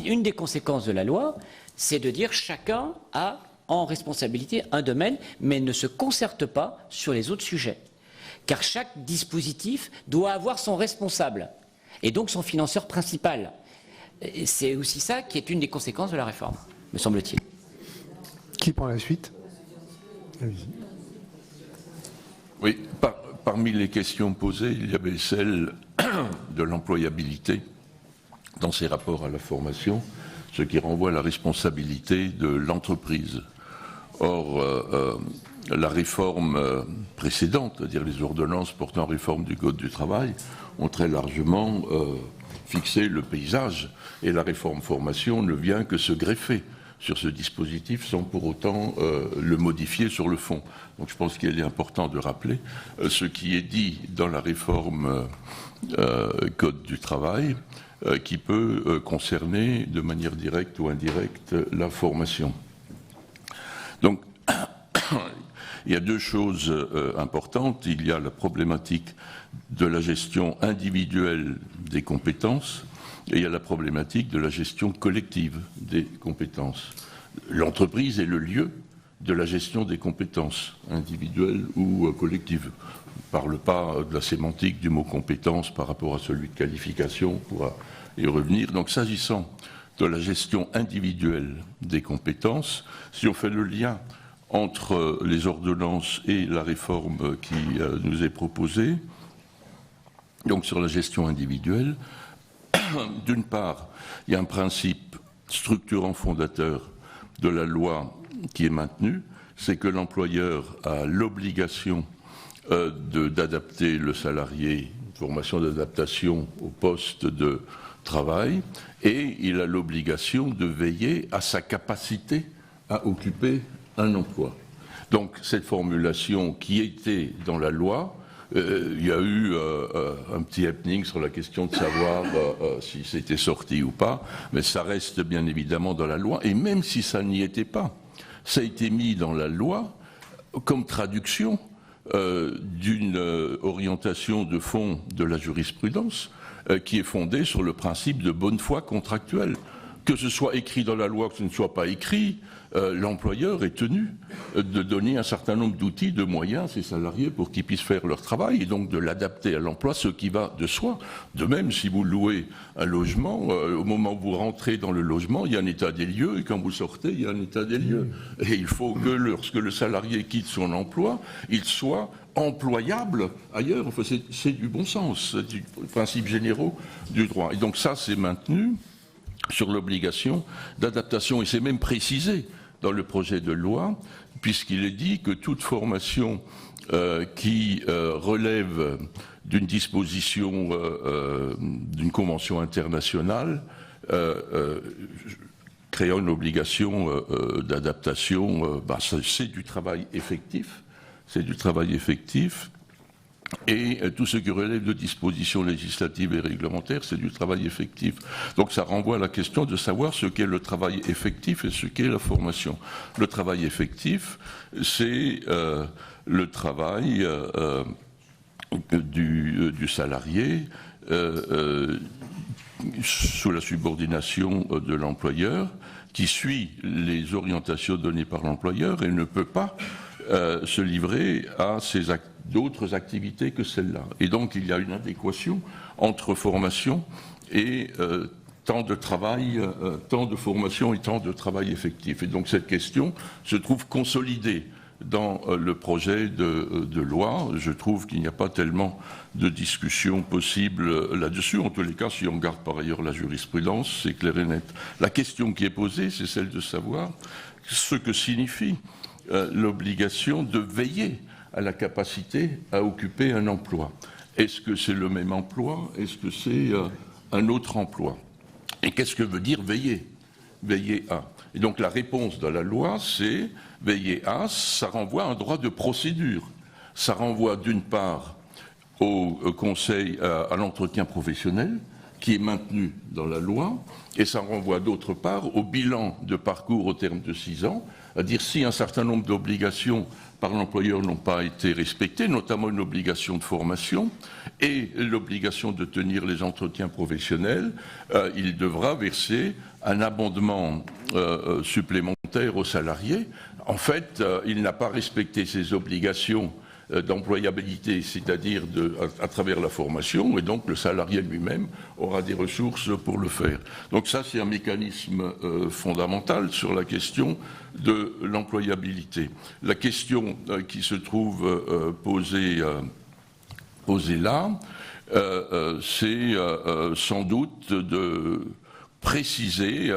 Une des conséquences de la loi, c'est de dire chacun a en responsabilité un domaine, mais ne se concerte pas sur les autres sujets. Car chaque dispositif doit avoir son responsable et donc son financeur principal. C'est aussi ça qui est une des conséquences de la réforme, me semble-t-il. Qui prend la suite? Allez-y. Oui, parmi les questions posées, il y avait celle de l'employabilité dans ses rapports à la formation, ce qui renvoie à la responsabilité de l'entreprise. Or, la réforme précédente, c'est-à-dire les ordonnances portant réforme du Code du travail, ont très largement fixé le paysage, et la réforme formation ne vient que se greffer sur ce dispositif sans pour autant le modifier sur le fond. Donc je pense qu'il est important de rappeler ce qui est dit dans la réforme Code du travail qui peut concerner de manière directe ou indirecte la formation. Donc il y a deux choses importantes. Il y a la problématique de la gestion individuelle des compétences et il y a la problématique de la gestion collective des compétences. L'entreprise est le lieu de la gestion des compétences individuelles ou collectives. On ne parle pas de la sémantique du mot compétence par rapport à celui de qualification, on pourra y revenir. Donc s'agissant de la gestion individuelle des compétences, si on fait le lien entre les ordonnances et la réforme qui nous est proposée, donc sur la gestion individuelle, d'une part, il y a un principe structurant fondateur de la loi qui est maintenu, c'est que l'employeur a l'obligation d'adapter le salarié formation d'adaptation au poste de travail, et il a l'obligation de veiller à sa capacité à occuper un emploi. Donc cette formulation qui était dans la loi, il y a eu un petit happening sur la question de savoir si c'était sorti ou pas, mais ça reste bien évidemment dans la loi, et même si ça n'y était pas, ça a été mis dans la loi comme traduction d'une orientation de fond de la jurisprudence qui est fondée sur le principe de bonne foi contractuelle. Que ce soit écrit dans la loi, que ce ne soit pas écrit, l'employeur est tenu de donner un certain nombre d'outils, de moyens à ses salariés pour qu'ils puissent faire leur travail et donc de l'adapter à l'emploi, ce qui va de soi. De même, si vous louez un logement, au moment où vous rentrez dans le logement, il y a un état des lieux et quand vous sortez, il y a un état des lieux. Et il faut que lorsque le salarié quitte son emploi, il soit employable ailleurs. Enfin, c'est du bon sens, c'est du principe généraux du droit. Et donc ça, c'est maintenu sur l'obligation d'adaptation et c'est même précisé dans le projet de loi, puisqu'il est dit que toute formation qui relève d'une disposition d'une convention internationale créant une obligation d'adaptation, c'est du travail effectif. C'est du travail effectif. Et tout ce qui relève de dispositions législatives et réglementaires, c'est du travail effectif. Donc ça renvoie à la question de savoir ce qu'est le travail effectif et ce qu'est la formation. Le travail effectif, c'est le travail du salarié sous la subordination de l'employeur, qui suit les orientations données par l'employeur et ne peut pas se livrer à d'autres activités que celles-là. Et donc il y a une adéquation entre formation et temps de travail, temps de formation et temps de travail effectif. Et donc cette question se trouve consolidée dans le projet de loi. Je trouve qu'il n'y a pas tellement de discussion possible là-dessus. En tous les cas, si on regarde par ailleurs la jurisprudence, c'est clair et net. La question qui est posée, c'est celle de savoir ce que signifie l'obligation de veiller à la capacité à occuper un emploi. Est-ce que c'est le même emploi? Est-ce que c'est un autre emploi? Et qu'est-ce que veut dire veiller? Veiller à. Et donc la réponse de la loi, c'est veiller à, ça renvoie à un droit de procédure. Ça renvoie d'une part au conseil, à l'entretien professionnel, qui est maintenu dans la loi, et ça renvoie d'autre part au bilan de parcours au terme de 6 ans, à dire si un certain nombre d'obligations par l'employeur n'ont pas été respectées, notamment une obligation de formation et l'obligation de tenir les entretiens professionnels, il devra verser un abondement supplémentaire aux salariés. En fait, il n'a pas respecté ses obligations d'employabilité, c'est-à-dire à travers la formation, et donc le salarié lui-même aura des ressources pour le faire. Donc ça, c'est un mécanisme fondamental sur la question de l'employabilité. La question qui se trouve posée là, c'est sans doute de préciser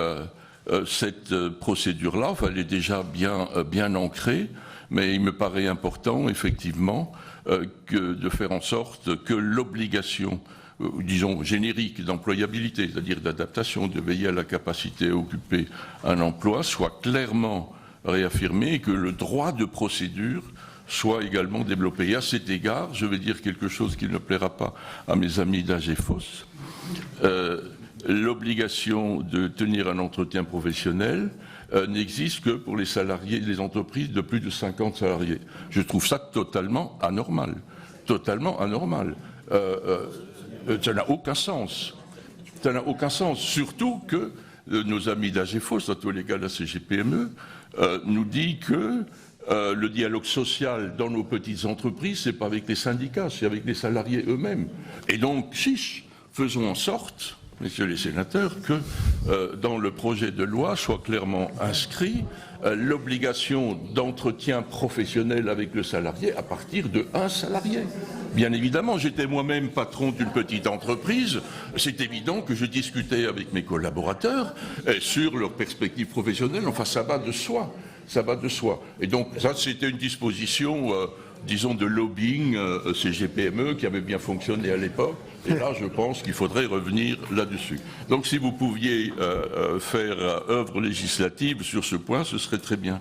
cette procédure-là. Enfin, elle est déjà bien ancrée, mais il me paraît important, effectivement, de faire en sorte que l'obligation, disons, générique d'employabilité, c'est-à-dire d'adaptation, de veiller à la capacité à occuper un emploi, soit clairement réaffirmée et que le droit de procédure soit également développé. Et à cet égard, je vais dire quelque chose qui ne plaira pas à mes amis d'AGEFOS. L'obligation de tenir un entretien professionnel n'existe que pour les salariés des entreprises de plus de 50 salariés. Je trouve ça totalement anormal. Totalement anormal. Ça n'a aucun sens. Ça n'a aucun sens. Surtout que nos amis d'AGEFOS, dans tous les cas la CGPME, nous dit que le dialogue social dans nos petites entreprises, c'est pas avec les syndicats, c'est avec les salariés eux-mêmes. Et donc, chiche, faisons en sorte, messieurs les sénateurs, que dans le projet de loi soit clairement inscrit l'obligation d'entretien professionnel avec le salarié à partir de un salarié. Bien évidemment, j'étais moi-même patron d'une petite entreprise, c'est évident que je discutais avec mes collaborateurs sur leurs perspectives professionnelles, enfin ça va de soi. Ça va de soi. Et donc ça, c'était une disposition disons, de lobbying CGPME qui avait bien fonctionné à l'époque. Et là, je pense qu'il faudrait revenir là-dessus. Donc, si vous pouviez faire œuvre législative sur ce point, ce serait très bien.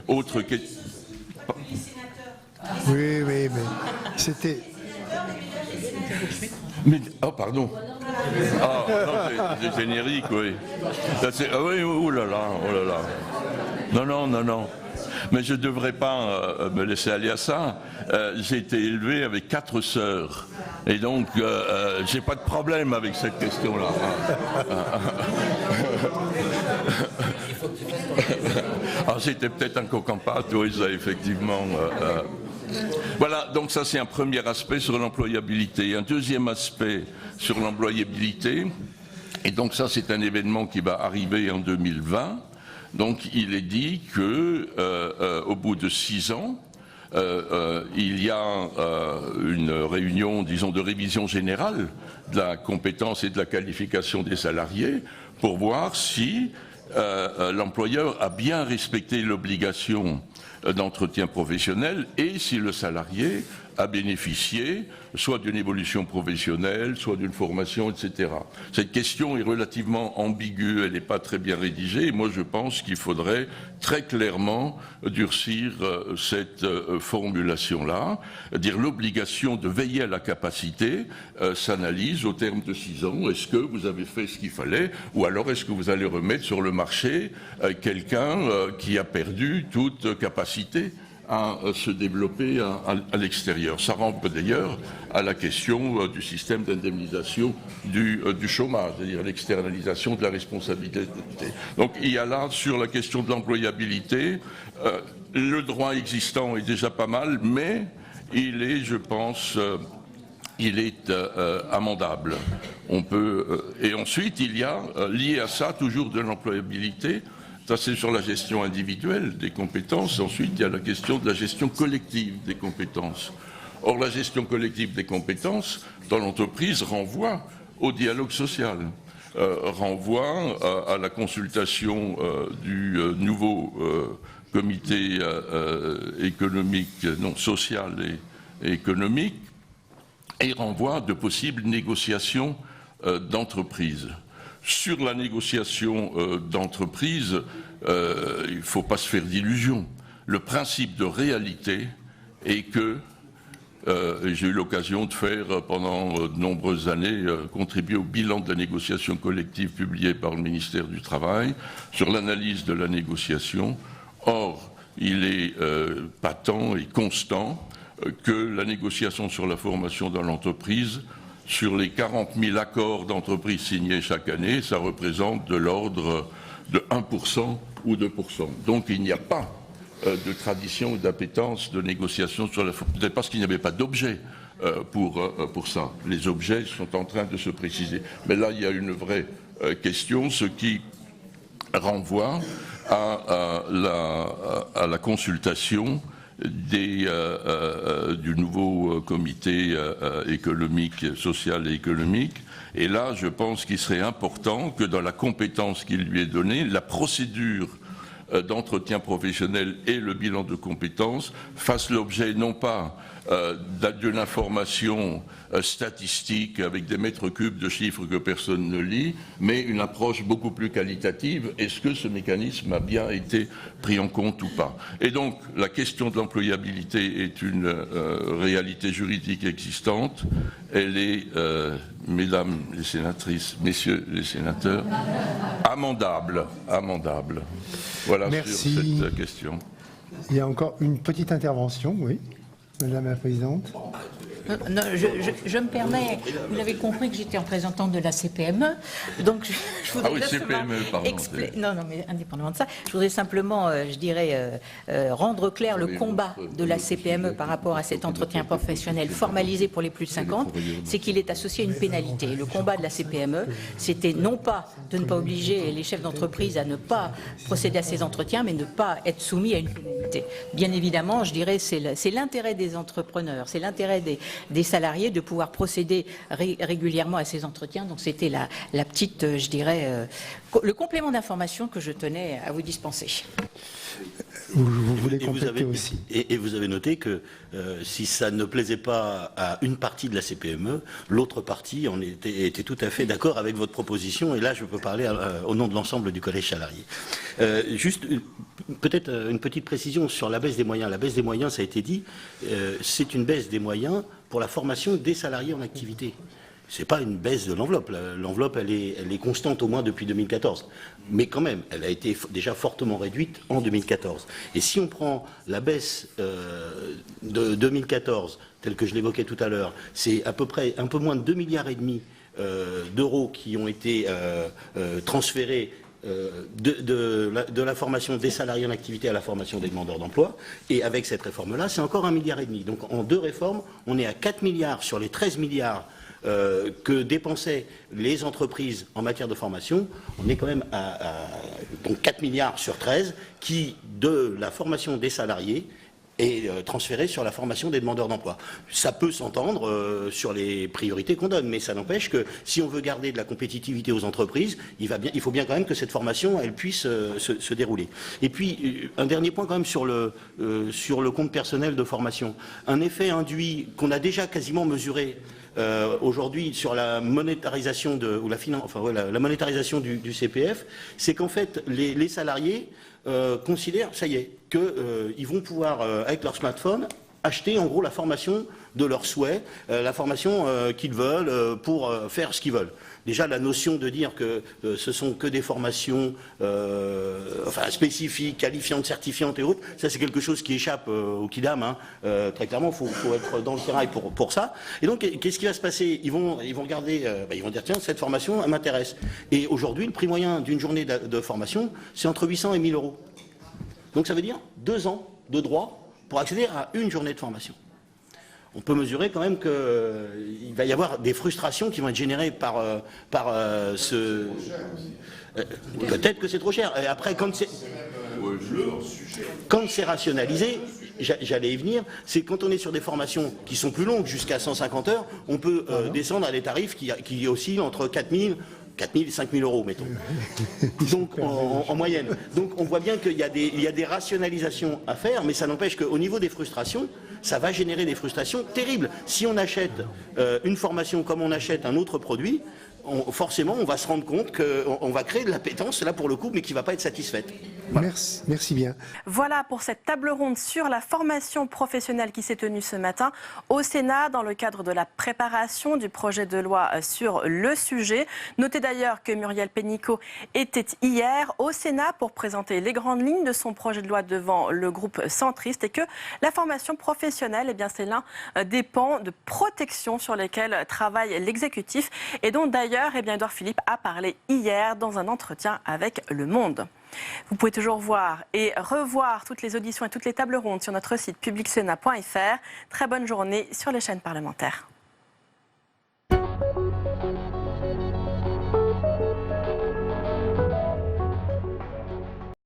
Autre question. Oui, mais c'était... Mais, oh, pardon. Ah, non, c'est générique, oui. Ah oui, oh là là, oh là là. Non. Mais je ne devrais pas me laisser aller à ça. J'ai été élevé avec 4 sœurs. Et donc, j'ai pas de problème avec cette question-là. Ah, c'était peut-être un coq en pâte, oui, ça, effectivement. Voilà, donc ça c'est un premier aspect sur l'employabilité. Un deuxième aspect sur l'employabilité, et donc ça c'est un événement qui va arriver en 2020. Donc il est dit que au bout de 6 ans, il y a une réunion, disons, de révision générale de la compétence et de la qualification des salariés pour voir si l'employeur a bien respecté l'obligation d'entretien professionnel et si le salarié a bénéficié soit d'une évolution professionnelle, soit d'une formation, etc. Cette question est relativement ambiguë, elle n'est pas très bien rédigée, et moi je pense qu'il faudrait très clairement durcir cette formulation-là, dire l'obligation de veiller à la capacité s'analyse au terme de 6 ans. Est-ce que vous avez fait ce qu'il fallait, ou alors est-ce que vous allez remettre sur le marché quelqu'un qui a perdu toute capacité à se développer à l'extérieur. Ça rentre d'ailleurs à la question du système d'indemnisation du chômage, c'est-à-dire l'externalisation de la responsabilité. Donc il y a là, sur la question de l'employabilité, le droit existant est déjà pas mal, mais il est, je pense, amendable. On peut, et ensuite, il y a, lié à ça, toujours de l'employabilité. Ça, c'est sur la gestion individuelle des compétences. Ensuite, il y a la question de la gestion collective des compétences. Or, la gestion collective des compétences dans l'entreprise renvoie au dialogue social, renvoie à la consultation du nouveau comité économique, non, social et économique, et renvoie à de possibles négociations d'entreprise. Sur la négociation d'entreprise, il ne faut pas se faire d'illusions. Le principe de réalité est que, j'ai eu l'occasion de faire pendant de nombreuses années, contribuer au bilan de la négociation collective publié par le ministère du Travail sur l'analyse de la négociation. Or, il est patent et constant que la négociation sur la formation dans l'entreprise, sur les 40 000 accords d'entreprise signés chaque année, ça représente de l'ordre de 1% ou 2%. Donc il n'y a pas de tradition ou d'appétence de négociation sur la formation. Peut-être parce qu'il n'y avait pas d'objet pour ça. Les objets sont en train de se préciser. Mais là, il y a une vraie question, ce qui renvoie à la consultation du nouveau comité économique, social et économique. Et là, je pense qu'il serait important que dans la compétence qui lui est donnée, la procédure d'entretien professionnel et le bilan de compétences fassent l'objet non pas d'une information statistique avec des mètres cubes de chiffres que personne ne lit, mais une approche beaucoup plus qualitative. Est-ce que ce mécanisme a bien été pris en compte ou pas? Et donc, la question de l'employabilité est une réalité juridique existante. Elle est, mesdames les sénatrices, messieurs les sénateurs, amendable. Voilà. Merci. Sur cette question. Il y a encore une petite intervention, oui, Madame la Présidente. Non, je me permets, vous l'avez compris que j'étais représentante de la CPME, donc je voudrais CPME, pardon. Non, mais indépendamment de ça, je voudrais simplement, rendre clair le combat de la CPME par rapport à cet entretien professionnel formalisé pour les plus de 50, c'est qu'il est associé à une pénalité. Le combat de la CPME, c'était non pas de ne pas obliger les chefs d'entreprise à ne pas procéder à ces entretiens, mais ne pas être soumis à une pénalité. Bien évidemment, je dirais, c'est l'intérêt des entrepreneurs, c'est l'intérêt des salariés de pouvoir procéder régulièrement à ces entretiens. Donc c'était la petite, le complément d'information que je tenais à vous dispenser. Vous voulez compléter aussi. Et vous avez noté que si ça ne plaisait pas à une partie de la CPME, l'autre partie était tout à fait d'accord avec votre proposition. Et là, je peux parler au nom de l'ensemble du collège salarié. Juste, peut-être une petite précision sur la baisse des moyens. La baisse des moyens, ça a été dit, c'est une baisse des moyens pour la formation des salariés en activité. C'est pas une baisse de l'enveloppe. L'enveloppe, elle est constante au moins depuis 2014. Mais quand même, elle a été déjà fortement réduite en 2014. Et si on prend la baisse de 2014, telle que je l'évoquais tout à l'heure, c'est à peu près un peu moins de 2,5 milliards d'euros qui ont été transférés de la formation des salariés en activité à la formation des demandeurs d'emploi. Et avec cette réforme-là, c'est encore 1,5 milliard. Donc en 2 réformes, on est à 4 milliards sur les 13 milliards que dépensaient les entreprises en matière de formation. On est quand même à donc 4 milliards sur 13 qui, de la formation des salariés, est transféré sur la formation des demandeurs d'emploi. Ça peut s'entendre sur les priorités qu'on donne, mais ça n'empêche que si on veut garder de la compétitivité aux entreprises, il faut bien quand même que cette formation elle puisse se dérouler. Et puis un dernier point quand même sur le compte personnel de formation. Un effet induit qu'on a déjà quasiment mesuré aujourd'hui sur la monétarisation la monétarisation du CPF, c'est qu'en fait les salariés considèrent, ça y est, qu'ils vont pouvoir, avec leur smartphone, acheter en gros la formation de leur souhait, la formation qu'ils veulent pour faire ce qu'ils veulent. Déjà, la notion de dire que ce sont que des formations spécifiques, qualifiantes, certifiantes et autres, ça c'est quelque chose qui échappe au kidam. Très clairement, il faut être dans le terrain pour ça. Et donc, qu'est-ce qui va se passer ? Ils vont regarder, ils vont dire tiens, cette formation, elle m'intéresse. Et aujourd'hui, le prix moyen d'une journée de formation, c'est entre 800 et 1000 euros. Donc ça veut dire 2 ans de droit pour accéder à une journée de formation. On peut mesurer quand même qu'il va y avoir des frustrations qui vont être générées par ce... Peut-être que c'est trop cher. Et après, quand c'est rationalisé, j'allais y venir, c'est quand on est sur des formations qui sont plus longues, jusqu'à 150 heures, on peut descendre à des tarifs qui oscillent entre 4 000 et 5 000 euros, mettons. Donc, en moyenne. Donc, on voit bien qu'il y a des rationalisations à faire, mais ça n'empêche qu'au niveau des frustrations, ça va générer des frustrations terribles. Si on achète une formation comme on achète un autre produit, forcément, on va se rendre compte qu'on va créer de l'appétence, là pour le coup, mais qui ne va pas être satisfaite. Voilà. Merci bien. Voilà pour cette table ronde sur la formation professionnelle qui s'est tenue ce matin au Sénat dans le cadre de la préparation du projet de loi sur le sujet. Notez d'ailleurs que Muriel Pénicaud était hier au Sénat pour présenter les grandes lignes de son projet de loi devant le groupe centriste et que la formation professionnelle, eh bien, c'est l'un des pans de protection sur lesquels travaille l'exécutif et dont d'ailleurs Édouard Philippe a parlé hier dans un entretien avec Le Monde. Vous pouvez toujours voir et revoir toutes les auditions et toutes les tables rondes sur notre site publicsénat.fr. Très bonne journée sur les chaînes parlementaires.